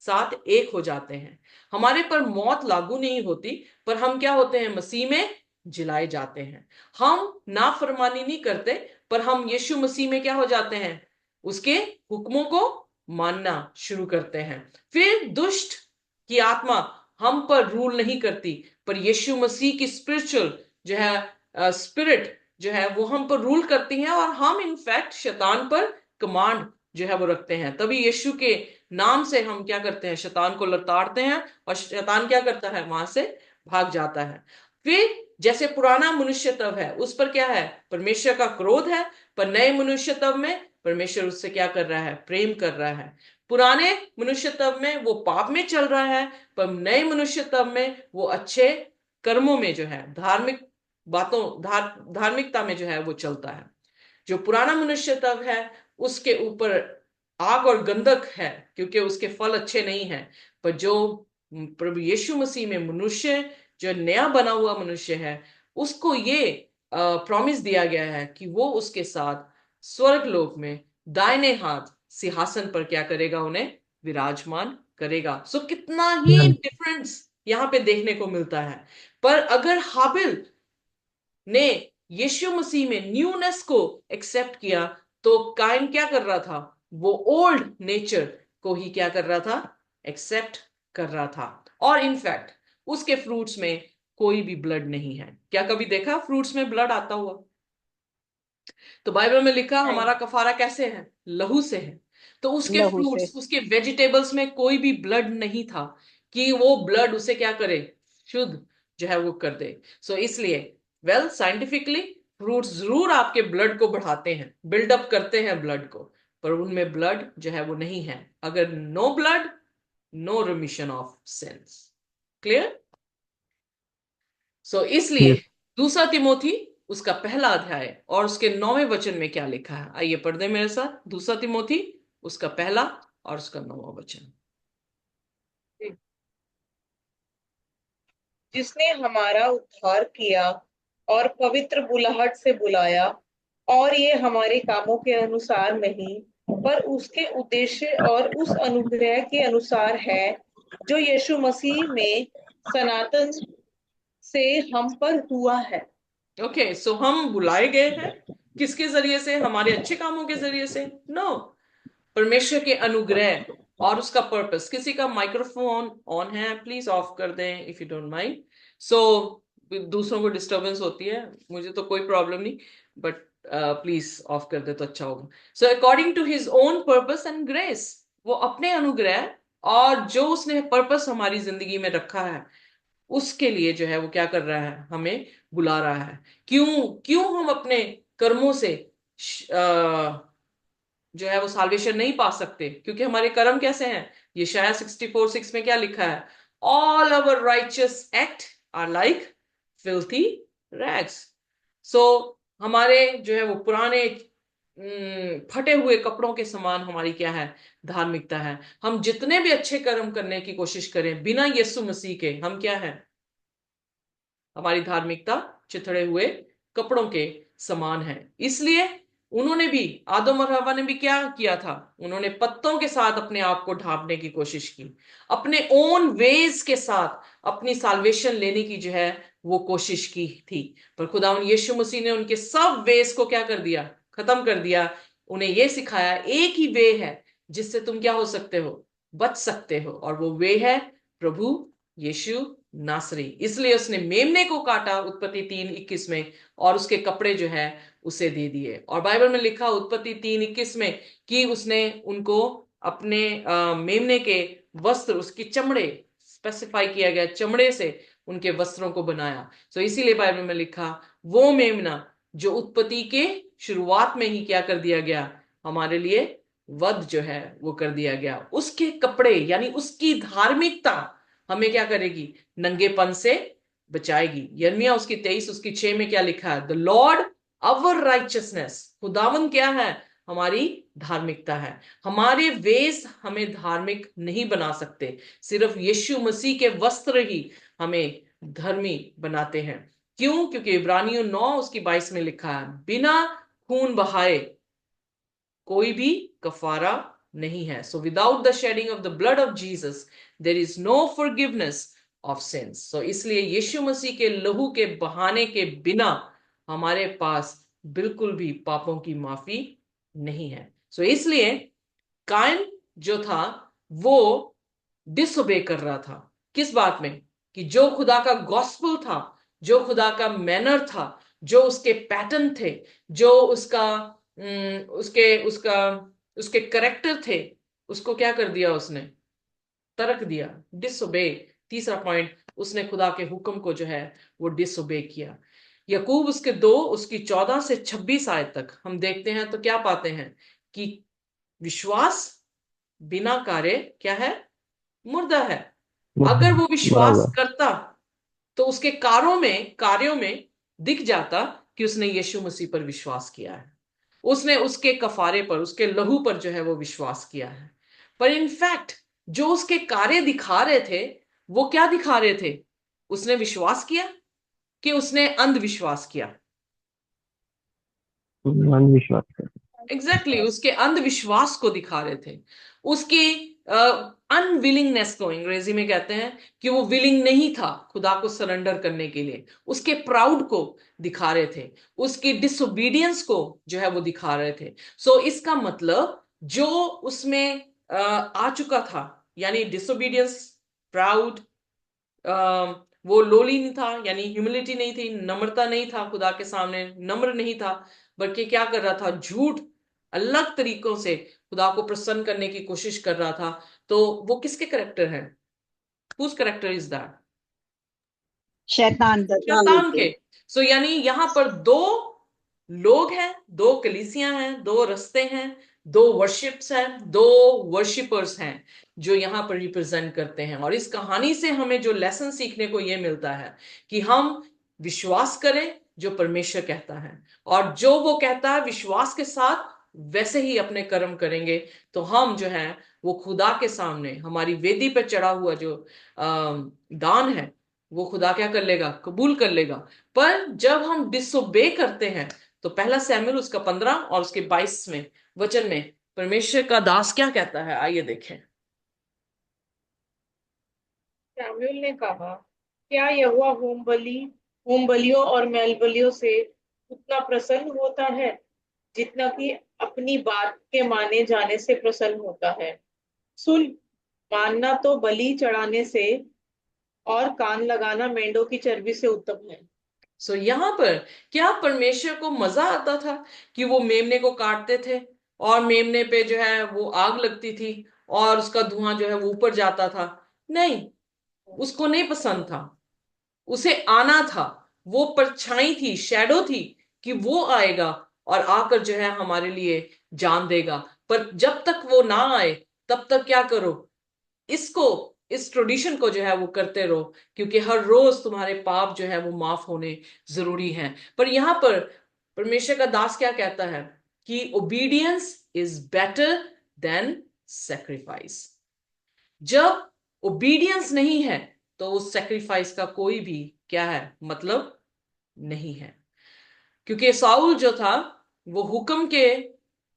साथ एक हो जाते हैं। हमारे पर मौत लागू नहीं होती, पर हम क्या होते हैं, मसीह में जिलाए जाते हैं। हम नाफरमानी नहीं करते, पर हम यीशु मसीह में क्या हो जाते हैं, उसके हुक्मों को मानना शुरू करते हैं। फिर दुष्ट की आत्मा हम पर रूल नहीं करती, पर यीशु मसीह की स्पिरिचुअल जो है स्पिरिट जो है वो हम पर रूल करती है, और हम इनफैक्ट शैतान पर कमांड जो है वो रखते हैं। तभी यीशु के नाम से हम क्या करते हैं, शैतान को लताड़ते हैं और शैतान क्या करता है, वहां से भाग जाता है। फिर जैसे पुराना मनुष्य तब है, उस पर क्या है, परमेश्वर का क्रोध है, पर नए मनुष्य तब में परमेश्वर उससे क्या कर रहा है, प्रेम कर रहा है। पुराने मनुष्य तब में वो पाप में चल रहा है, पर नए मनुष्य तब में वो अच्छे कर्मों में जो है, धार्मिक बातों, धार्मिकता में जो है वो चलता है। जो पुराना मनुष्य तब है उसके ऊपर आग और गंधक है, क्योंकि उसके फल अच्छे नहीं हैं। पर जो प्रभु यीशु मसीह में मनुष्य, जो नया बना हुआ मनुष्य है, उसको ये प्रॉमिस दिया गया है कि वो उसके साथ स्वर्ग लोक में दाहिने हाथ सिंहासन पर क्या करेगा, उन्हें विराजमान करेगा। सो कितना ही डिफरेंस यहां पे देखने को मिलता है। पर अगर हाबिल ने यीशु मसीह में न्यूनेस को एक्सेप्ट किया, तो काइन क्या कर रहा था, वो ओल्ड नेचर को ही क्या कर रहा था, एक्सेप्ट कर रहा था। और इनफैक्ट उसके फ्रूट्स में कोई भी ब्लड नहीं है। क्या कभी देखा फ्रूट्स में ब्लड आता हुआ? तो बाइबल में लिखा नहीं। हमारा कफारा कैसे है, लहू से है। तो उसके लहू से। फ्रूट्स, उसके वेजिटेबल्स में कोई भी ब्लड नहीं था कि वो ब्लड उसे क्या करे, शुद्ध जो है वो कर दे। सो इसलिए वेल साइंटिफिकली फ्रूट्स जरूर आपके ब्लड को बढ़ाते हैं, बिल्डअप करते हैं ब्लड को, पर उनमें ब्लड जो है वो नहीं है। अगर no blood, no remission of sins. Clear? So इसलिए दूसरा तिमोथी उसका पहला अध्याय और उसके 9वें वचन में क्या लिखा है, आइए पढ़ दे मेरे साथ। दूसरा तिमोथी उसका पहला और उसका 9वां वचन। जिसने हमारा उद्धार किया और पवित्र बुलाहट से बुलाया, और ये हमारे कामों के अनुसार नहीं, पर उसके उद्देश्य और उस अनुग्रह के अनुसार है जो यीशु मसीह में सनातन से हम पर हुआ है। ओके, सो हम बुलाए गए हैं किसके जरिए से, हमारे अच्छे कामों के जरिए से? नो, परमेश्वर के अनुग्रह और उसका पर्पस। किसी का माइक्रोफोन ऑन है, प्लीज ऑफ कर दें इफ यू डोंट माइंड। सो दूसरों को डिस्टरबेंस होती है, मुझे तो कोई प्रॉब्लम नहीं, बट प्लीज ऑफ कर दे तो अच्छा होगा। So according to his own purpose and grace, वो अपने अनुग्रह और जो उसने पर्पस हमारी जिंदगी में रखा है, उसके लिए जो है वो क्या कर रहा है, हमें बुला रहा है। क्यों? क्यों हम अपने कर्मों से जो है वो साल्वेशन नहीं पा सकते? क्योंकि हमारे कर्म कैसे हैं? यशायाह 64:6 में क्या लिखा है? All our righteous act are like filthy rags. So हमारे जो है वो पुराने फटे हुए कपड़ों के समान हमारी क्या है, धार्मिकता है। हम जितने भी अच्छे कर्म करने की कोशिश करें बिना यीशु मसीह के, हम क्या है, हमारी धार्मिकता चिथड़े हुए कपड़ों के समान है। इसलिए उन्होंने भी, आदम और हवा ने भी क्या किया था, उन्होंने पत्तों के साथ अपने आप को ढांपने की कोशिश की, अपने ओन वेज के साथ अपनी साल्वेशन लेने की जो है वो कोशिश की थी। पर खुदावन यीशु मसीह ने उनके सब वेज को क्या कर दिया, खत्म कर दिया। उन्हें यह सिखाया एक ही वे है जिससे तुम क्या हो सकते हो, बच सकते हो, और वो वे है प्रभु यीशु नासरी। इसलिए उसने मेमने को काटा उत्पत्ति 3:21 में, और उसके कपड़े जो है उसे दे दिए। और बाइबल में लिखा उत्पत्ति 3:21 में कि उसने उनको अपने मेमने के वस्त्र, उसकी चमड़े, स्पेसिफाई किया गया चमड़े से उनके वस्त्रों को बनाया। तो इसीलिए बाइबल में लिखा वो मेमना जो उत्पत्ति के शुरुआत में ही क्या कर दिया गया, हमारे लिए वध जो है वो कर दिया गया। उसके कपड़े यानी उसकी धार्मिकता हमें क्या करेगी, नंगेपन से बचाएगी। यिर्मयाह उसकी 23 उसकी 6 में क्या लिखा है, द लॉर्ड अवर राइचियसनेस, खुदावन क्या है, हमारी धार्मिकता है। हमारे वेश हमें धार्मिक नहीं बना सकते, सिर्फ यीशु मसीह के वस्त्र ही हमें धर्मी बनाते हैं। क्यों? क्योंकि इब्रानियों 9 उसकी 22 में लिखा है, बिना खून बहाए कोई भी कफारा नहीं है। So without the shedding of the blood of Jesus there is no forgiveness of sins. So इसलिए यीशु मसीह के लहू के बहाने के बिना हमारे पास बिल्कुल भी पापों की माफी नहीं है। सो इसलिए कायन जो था वो डिसोबे कर रहा था, किस बात में, कि जो खुदा का गॉस्पेल था, जो खुदा का मैनर था, जो उसके पैटर्न थे, जो उसका उसके उसका उसके करेक्टर थे, उसको क्या कर दिया उसने, तर्क दिया, डिसोबे। तीसरा पॉइंट, उसने खुदा के हुक्म को जो है वो डिसोबे किया। यकूब उसके 2 उसकी 14 से 26 आयत तक हम देखते हैं तो क्या पाते हैं कि विश्वास बिना कार्य क्या है, मुर्दा है। अगर वो विश्वास बराबर। करता तो उसके कार्यों में दिख जाता कि उसने यीशु मसीह पर विश्वास किया है, उसने उसके कफारे पर, उसके लहू पर जो है वो विश्वास किया है। पर इनफैक्ट जो उसके कार्य दिखा रहे थे वो क्या दिखा रहे थे, उसने विश्वास किया कि उसने अंधविश्वास किया। अंधविश्वास कर। एग्जैक्टली उसके अंधविश्वास को दिखा रहे थे, उसकी अनविलिंगनेस को अंग्रेजी में कहते हैं कि वो विलिंग नहीं था खुदा को सरेंडर करने के लिए, उसके प्राउड को दिखा रहे थे, उसकी डिसोबीडियंस को जो है वो दिखा रहे थे। सो इसका मतलब जो उसमें आ चुका था, यानी डिसोबीडियंस, प्राउड, वो लोली नहीं था, यानी ह्यूमिलिटी नहीं थी, नम्रता नहीं था, खुदा के सामने नम्र नहीं था, बल्कि क्या कर रहा था, झूठ अलग तरीकों से खुदा को प्रसन्न करने की कोशिश कर रहा था। तो वो किसके करेक्टर हैं, हुज करेक्टर इज दैट, शैतान। शैतान शैतान के। के। सो यानी यहां पर 2 लोग हैं, 2 कलीसियां हैं, 2 रस्ते हैं, 2 वर्शिप्स हैं, 2 वर्शिपर्स हैं जो यहां पर रिप्रेजेंट करते हैं। और इस कहानी से हमें जो लेसन सीखने को यह मिलता है कि हम विश्वास करें जो परमेश्वर कहता है, और जो वो कहता है विश्वास के साथ वैसे ही अपने कर्म करेंगे, तो हम जो है वो खुदा के सामने हमारी वेदी पर चढ़ा हुआ जो दान है वो खुदा क्या कर लेगा, कबूल कर लेगा। पर जब हम डिसोबे करते हैं तो पहला सैमुएल उसका 15 और उसके 22वें वचन में परमेश्वर का दास क्या कहता है, आइए देखें। शमूएल ने कहा, क्या यहोवा होम बलियों और मेल बलियों से उतना प्रसन्न होता है जितना कि अपनी बात के माने जाने से प्रसन्न होता है? सुन, मानना तो बलि चढ़ाने से और कान लगाना मेंढों की चर्बी से उत्तम है। सो यहां पर क्या परमेश्वर को मजा आता था कि वो मेमने को काटते थे और मेमने पे जो है वो आग लगती थी और उसका धुआं जो है वो ऊपर जाता था? नहीं, उसको नहीं पसंद था। उसे आना था, वो परछाई थी, शैडो थी कि वो आएगा और आकर जो है हमारे लिए जान देगा। पर जब तक वो ना आए तब तक क्या करो, इसको, इस ट्रेडिशन को जो है वो करते रहो, क्योंकि हर रोज तुम्हारे पाप जो है वो माफ होने जरूरी हैं। पर यहां पर परमेश्वर का दास क्या कहता है कि obedience is better than sacrifice. जब ओबीडियंस नहीं है तो उस सेक्रीफाइस का कोई भी क्या है, मतलब नहीं है। क्योंकि साउल जो था वो हुक्म के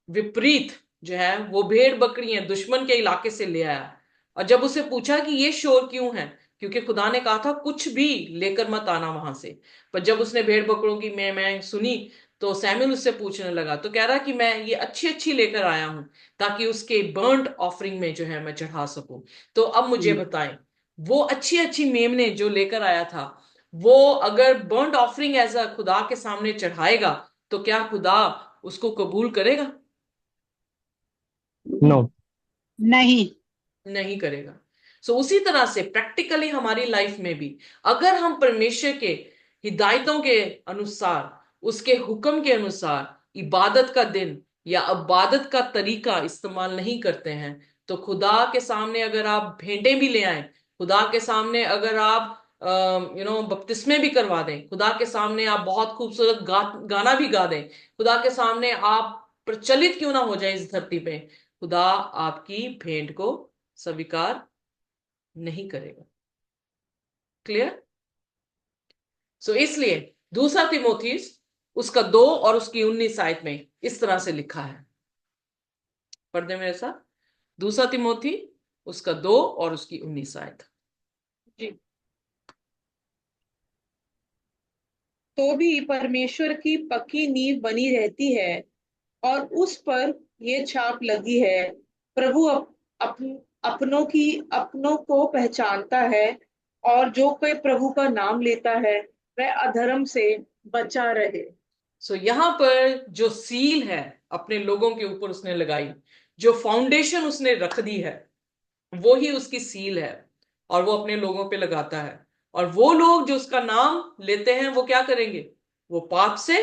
विपरीत जो है वो भेड़ बकरियां दुश्मन के इलाके से ले आया, और जब उसे पूछा कि ये शोर क्यों है, क्योंकि खुदा ने कहा था कुछ भी लेकर मत आना वहां से, पर जब उसने भेड़ बकरों की मैं सुनी तो सैमुएल उससे पूछने लगा, तो कह रहा कि मैं ये अच्छी अच्छी लेकर आया हूं ताकि उसके बर्न्ट ऑफरिंग में जो है मैं चढ़ा सकूं। तो अब मुझे बताएं, वो अच्छी अच्छी मेमने जो लेकर आया था वो अगर बर्न्ट ऑफरिंग एज अ खुदा के सामने चढ़ाएगा तो क्या खुदा उसको कबूल करेगा? नो। नहीं। नहीं करेगा। सो उसी तरह से प्रैक्टिकली हमारी लाइफ में भी अगर हम परमेश्वर के हिदायतों के अनुसार, उसके हुक्म के अनुसार इबादत का दिन या इबादत का तरीका इस्तेमाल नहीं करते हैं, तो खुदा के सामने अगर आप भेंटें भी ले आए, खुदा के सामने अगर आप बपतिस्मे भी करवा दें, खुदा के सामने आप बहुत खूबसूरत गाना भी गा दें, खुदा के सामने आप प्रचलित क्यों ना हो जाए इस धरती पे, खुदा आपकी भेंट को स्वीकार नहीं करेगा। क्लियर? सो इसलिए दूसरा तिमोथीस उसका 2 और उसकी 19 आयत में इस तरह से लिखा है, पढ़ दे मेरे साथ। दूसरा तिमोथी उसका 2 और उसकी 19 आयत। जी। तो भी परमेश्वर की पक्की नींव बनी रहती है और उस पर ये छाप लगी है, प्रभु अपनों को पहचानता है, और जो कोई प्रभु का नाम लेता है वह अधर्म से बचा रहे। सो यहां पर जो सील है अपने लोगों के ऊपर उसने लगाई, जो फाउंडेशन उसने रख दी है वो ही उसकी सील है, और वो अपने लोगों पे लगाता है। और वो लोग जो उसका नाम लेते हैं वो क्या करेंगे? वो पाप से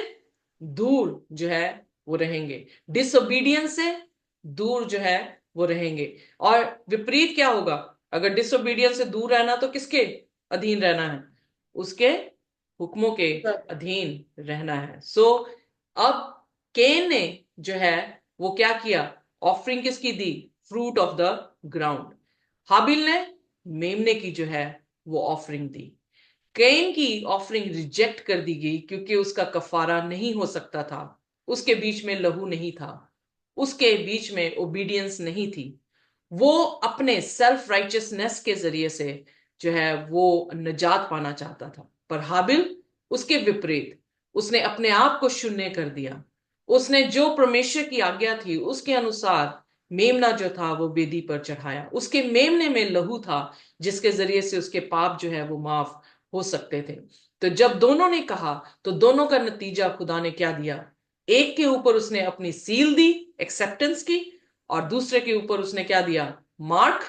दूर जो है वो रहेंगे, डिसोबीडियंस से दूर जो है वो रहेंगे। और विपरीत क्या होगा? अगर डिसोबीडियंस से दूर रहना तो किसके अधीन रहना है? उसके हुक्मों के अधीन रहना है। सो अब केन ने जो है वो क्या किया? ऑफरिंग किसकी दी? Fruit of the ground. Habil ने मेमने की जो है वो ऑफरिंग दी। कैन की ऑफरिंग रिजेक्ट कर दी गई क्योंकि उसका कफारा नहीं हो सकता था, उसके बीच में लहू नहीं था, उसके बीच में ओबीडियंस नहीं थी। वो अपने सेल्फ राइचियसनेस के जरिए से जो है वो निजात पाना चाहता था। पर हाबिल उसके विपरीत, उसने अपने आप को शून्य कर दिया। उसने जो परमेश्वर की आज्ञा थी उसके अनुसार मेमना जो था वो वेदी पर चढ़ाया। उसके मेमने में लहू था जिसके जरिए से उसके पाप जो है वो माफ हो सकते थे। तो जब दोनों ने कहा तो दोनों का नतीजा खुदा ने क्या दिया? एक के ऊपर उसने अपनी सील दी एक्सेप्टेंस की, और दूसरे के ऊपर उसने क्या दिया? Mark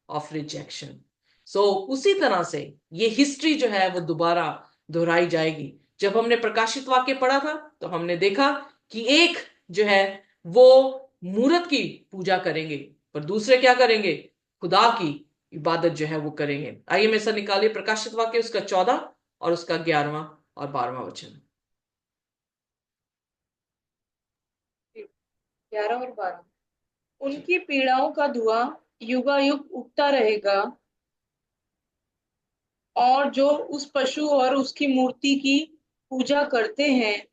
of rejection. सो उसी तरह से ये हिस्ट्री जो है वो दोबारा दोहराई जाएगी। जब हमने प्रकाशित वाक्य पढ़ा था तो हमने देखा कि एक जो है वो मूरत की पूजा करेंगे, पर दूसरे क्या करेंगे? खुदा की इबादत जो है वो करेंगे। आइए मैं से निकालिए प्रकाशित वाक्य उसका 14 और उसका 11वां और 12वां वचन। 11 और 12। उनकी पीड़ाओं का धुआं युगायुग उठता रहेगा, और जो उस पशु और उसकी मूर्ति की पूजा करते हैं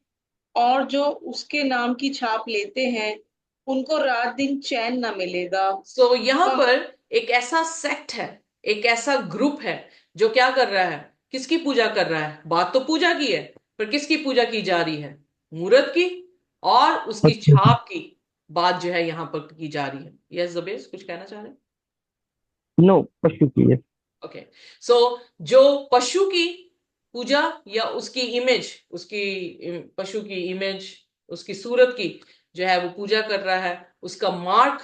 और जो उसके नाम की छाप लेते हैं, उनको रात दिन चैन न मिलेगा। सो यहां वह पर एक ऐसा सेक्ट है, एक ऐसा ग्रुप है जो क्या कर रहा है? किसकी पूजा कर रहा है? बात तो पूजा की है, पर किसकी पूजा की जा रही है? मूरत की और उसकी पशु की। छाप की बात जो है यहां पर की जा रही है। यस जबेस, कुछ कहना चाह रहे हैं? नो, पशु की है। ओके। सो जो पशु की पूजा या उसकी इमेज, उसकी पशु की इमेज, उसकी सूरत की जो है वो पूजा कर रहा है, उसका मार्क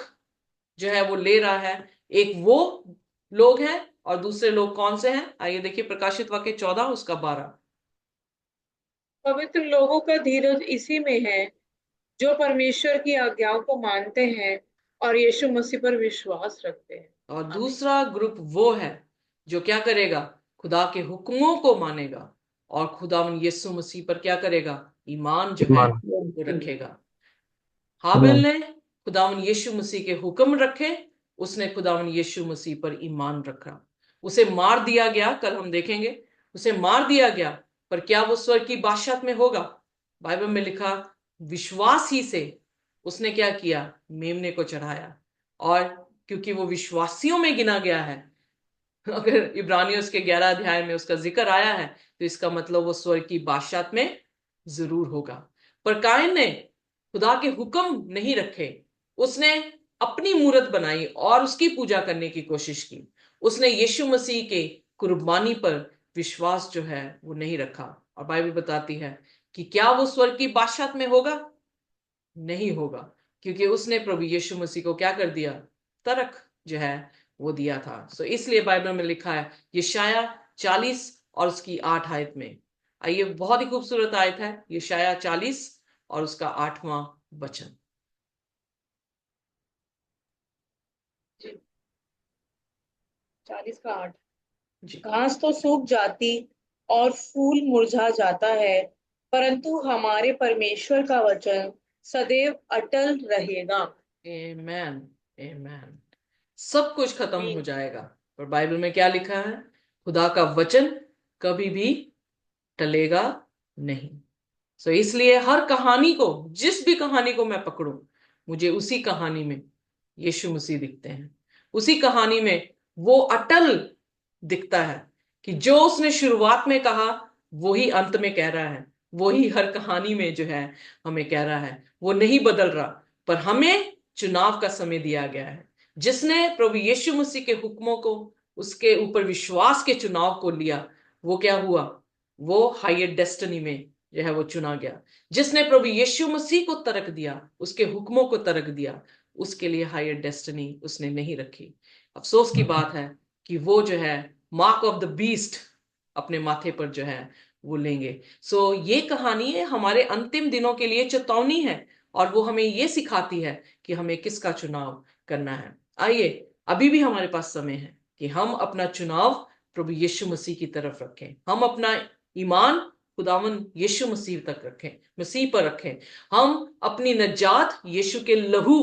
जो है वो ले रहा है, एक वो लोग हैं। और दूसरे लोग कौन से हैं? आइए देखिए प्रकाशित वाक्य 14 उसका 12। पवित्र लोगों का धीरज इसी में है जो परमेश्वर की आज्ञाओं को मानते हैं और यीशु मसीह पर विश्वास रखते हैं। और आमीन। दूसरा ग्रुप वो है जो क्या करेगा? खुदा के हुक्मों को मानेगा और खुदावन यीशु मसीह पर क्या करेगा? ईमान जो है ईमान। वो रखेगा। हाबिल ईमान। ने खुदावन यीशु मसीह के हुक्म रखे, उसने खुदावन यीशु मसीह पर ईमान रखा। उसे मार दिया गया, कल हम देखेंगे। उसे मार दिया गया, पर क्या वो स्वर्ग की बादशाहत में होगा? बाइबल में लिखा विश्वास ही से उसने क्या किया? मेमने को चढ़ाया। और क्योंकि वो विश्वासियों में गिना गया है, अगर इब्रानियों के 11 अध्याय में उसका जिक्र आया है, तो इसका मतलब वो स्वर्ग की बादशाहत में जरूर होगा। पर कायन ने खुदा के हुक्म नहीं रखे, उसने अपनी मूरत बनाई और उसकी पूजा करने की कोशिश की। उसने यीशु मसीह के कुर्बानी पर विश्वास जो है वो नहीं रखा। और बाइबल बताती है कि क्या वो स्वर्ग की बादशाहत में होगा? नहीं होगा, क्योंकि उसने प्रभु यीशु मसीह को क्या कर दिया? तर्क जो है वो दिया था। सो इसलिए बाइबल में लिखा है यशाया 40 और उसकी 8 आयत में। आइए, बहुत ही खूबसूरत आयत है यशाया 40 और उसका 8वां वचन। 40 का 8। जी। घास तो सूख जाती और फूल मुरझा जाता है, परंतु हमारे परमेश्वर का वचन सदैव अटल रहेगा। आमेन। आमेन। सब कुछ खत्म हो आमीन। जाएगा, पर बाइबल में क्या लिखा है? खुदा का वचन कभी भी टलेगा नहीं। सो इसलिए हर कहानी को, जिस भी कहानी को मैं पकड़ूं, मुझे उसी कहानी में यीशु मसीह दिखते हैं। उसी कहानी में वो अटल दिखता है कि जो उसने शुरुआत में कहा वही अंत में कह रहा है, वही हर कहानी में जो है हमें कह रहा है। वो नहीं बदल रहा। पर हमें चुनाव का समय दिया गया है। जिसने प्रभु यीशु मसीह के हुक्मों को, उसके ऊपर विश्वास के चुनाव को लिया, वो क्या हुआ? वो हायर डेस्टिनी में जो है वो चुना गया। जिसने प्रभु यीशु मसीह को तर्क दिया, उसके हुक्मों को तर्क दिया, उसके लिए हायर डेस्टिनी उसने नहीं रखी। अफसोस की बात है कि वो जो है मार्क ऑफ द बीस्ट अपने माथे पर जो है वो लेंगे। सो ये कहानी है हमारे अंतिम दिनों के लिए चेतावनी है, और वो हमें ये सिखाती है कि हमें किसका चुनाव करना है। आइए, अभी भी हमारे पास समय है कि हम अपना चुनाव प्रभु यीशु मसीह की तरफ रखें। हम अपना ईमान खुदावन यीशु मसीह तक रखें, मसीह पर रखें। हम अपनी नजात यीशु के लहू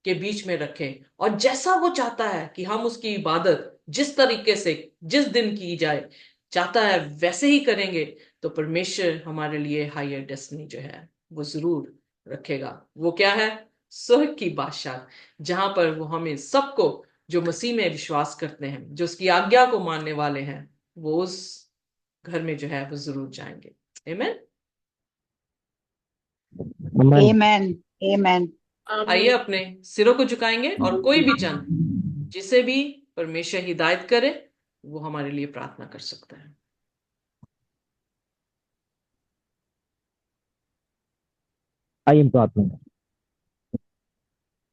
के बीच में रखें, और जैसा वो चाहता है कि हम उसकी इबादत जिस तरीके से जिस दिन की जाए चाहता है वैसे ही करेंगे, तो परमेश्वर हमारे लिए हायर डेस्टिनी जो है वो जरूर रखेगा। वो क्या है? स्वर्ग की बादशाह, जहां पर वो हमें सबको जो मसीह में विश्वास करते हैं, जो उसकी आज्ञा को मानने वाले हैं, वो उस घर में जो है वो जरूर जाएंगे। आमीन। Amen. Amen. Amen. आइए आमीन। अपने सिरों को झुकाएंगे, और कोई भी जन जिसे भी परमेश्वर हिदायत करे वो हमारे लिए प्रार्थना कर सकता है। आइए प्रार्थना करें।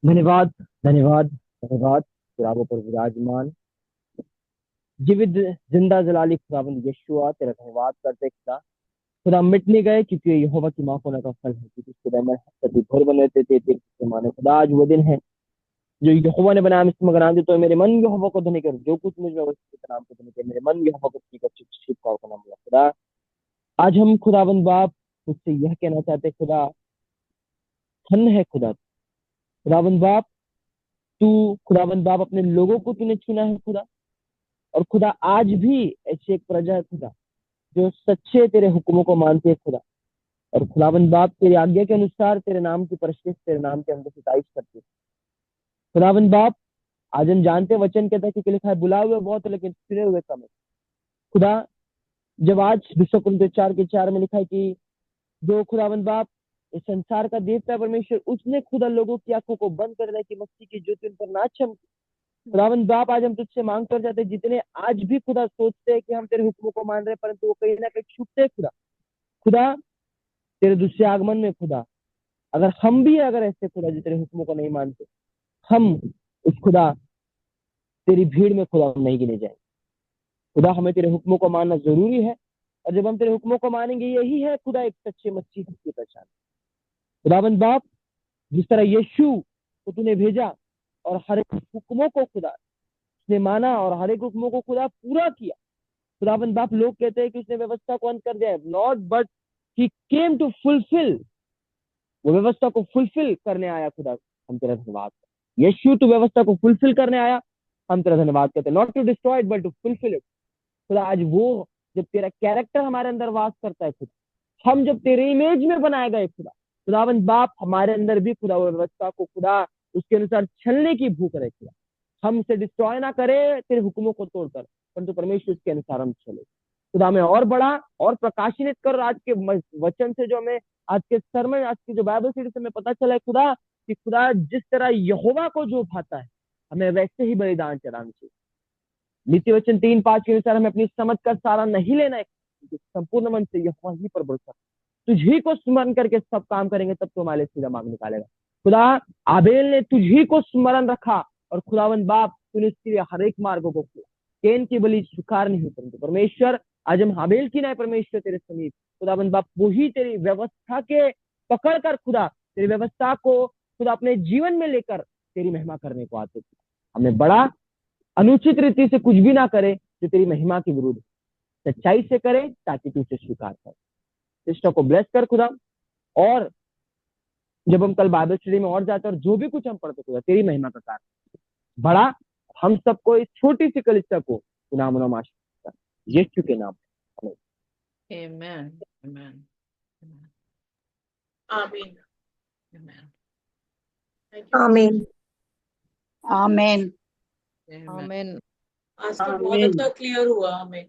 धन्यवाद, धन्यवाद, धन्यवाद खुदावंद पर विराजमान जीवित जिंदा जलाली खुदावंद यीशुआ, तेरा धन्यवाद करते खुदा। खुदा मिट नहीं गए क्योंकि यहोवा की माफ होने का फल है, क्योंकि खुदा में सभी भर बने थे तेरे माने। खुदा आज वो दिन है जो यहोवा ने बनाया, इसमें मगर आंदे तो मेरे मन यहोवा को धन्य कर, जो कुछ मुझ में उसके नाम को धन्य कर, मेरे मन यहोवा को ठीक कर का नाम बोला। खुदा आज हम खुदावंद बाप तुझसे यह कहना चाहते खुदा, धन्य है खुदा खुदावंद बाप, तू खुदावंद बाप अपने लोगों को तूने चुना है खुदा। और खुदा आज भी ऐसी एक प्रजा है खुदा जो सच्चे तेरे हुक्मों को मानते हैं खुदा, और खुदावंद बाप तेरी आज्ञा के अनुसार तेरे नाम की परस्तिश, तेरे नाम के अंदर सिताइश करते हैं। खुदावंद बाप आज हम जानते वचन कहता है कि लिखा है बुलाए हुए बहुत है लेकिन चुने हुए कम है। खुदा जब आज 2 कुरिन्थियों 4:4 में लिखा है कि जो खुदावंद बाप इस संसार का देवता है परमेश्वर, उसने खुदा लोगों की आंखों को बंद कर दिया कि मसीह की ज्योति उन पर ना चमके। खुदावंद बाप आज हम तुझसे मांग कर जाते हैं, जितने आज भी खुदा सोचते हैं कि हम तेरे हुक्मों को मान रहे हैं परंतु वो कहीं ना कहीं छुपते हैं खुदा, खुदा तेरे दूसरे आगमन में खुदा अगर हम भी अगर ऐसे खुदा जो तेरे हुक्मों को नहीं मानते, हम उस खुदा तेरी भीड़ में खुदा नहीं गिने जाएंगे। खुदा हमें तेरे हुक्मों को मानना जरूरी है, और जब हम तेरे हुक्मों को मानेंगे यही है खुदा एक सच्चे मसीह की पहचान। खुदावंद बाप जिस तरह यीशु को तूने भेजा और हर एक हुक्मों को खुदा उसने माना और हर एक हुक्मों को खुदा पूरा किया। खुदावंद बाप लोग कहते हैं कि उसने व्यवस्था को अंत कर दिया, not but he came to fulfil, वो व्यवस्था को फुलफिल करने आया खुदा। हम तेरा धन्यवाद करते, यीशु तू व्यवस्था को फुलफिल करने आया, हम तेरा धन्यवाद करते, not to destroy it but to fulfil it. खुदा आज वो जब तेरा कैरेक्टर हमारे अंदर वास करता है खुदा, हम जब तेरे इमेज में बनाए गए खुदा, खुदावंद बाप हमारे अंदर भी खुदा वो व्यवस्था को खुदा उसके अनुसार चलने की भूख रहे खुदा। हम उसे डिस्ट्रॉय ना करे तेरे हुक्मों को तोड़कर, परंतु परमेश्वर उसके अनुसार हम चले। खुदा हमें और बड़ा और प्रकाशित कर आज के वचन से, जो हमें आज के सरमन, आज की जो बाइबल स्टडी से हमें पता चला है खुदा कि खुदा जिस तरह यहोवा को जो भाता है हमें वैसे ही बलिदान चढ़ाना चाहिए। नीति वचन 3:5 के अनुसार हमें अपनी समझ का सारा नहीं लेना है, संपूर्ण मन से यहोवा ही पर भरोसा, तुझी को स्मरण करके सब काम करेंगे तब तो हमारे सीधा मार्ग निकालेगा। खुदा आबेल ने तुझी को स्मरण रखा और खुदावंद बाप तूने उसके लिए हर एक मार्गों को किया, केन की बलि स्वीकार नहीं, परंतु परमेश्वर आज हम हाबेल की नहीं परमेश्वर तेरे समीप खुदावंद बाप वही तेरी व्यवस्था के पकड़ कर खुदा तेरी व्यवस्था को खुदा अपने जीवन में लेकर तेरी महिमा करने को आते। हमें बड़ा अनुचित रीति से कुछ भी ना करे जो तेरी महिमा के विरुद्ध, सच्चाई से करे ताकि तू उसे स्वीकार कर। सिस्टर को ब्लेस कर खुदा, और जब हम कल बाइबल स्टडी में और जाते हैं और जो भी कुछ हम पढ़ते खुदा तेरी महिमा का कारण बड़ा, हम सबको इस छोटी सी कलिसिया को नाम आशीष यीशु के नाम। Amen. Amen. Amen. आमीन। Amen. Thank you. आमीन। Amen. Amen. आमीन। आज तो बहुत आमीन। अच्छा क्लियर हुआ हमें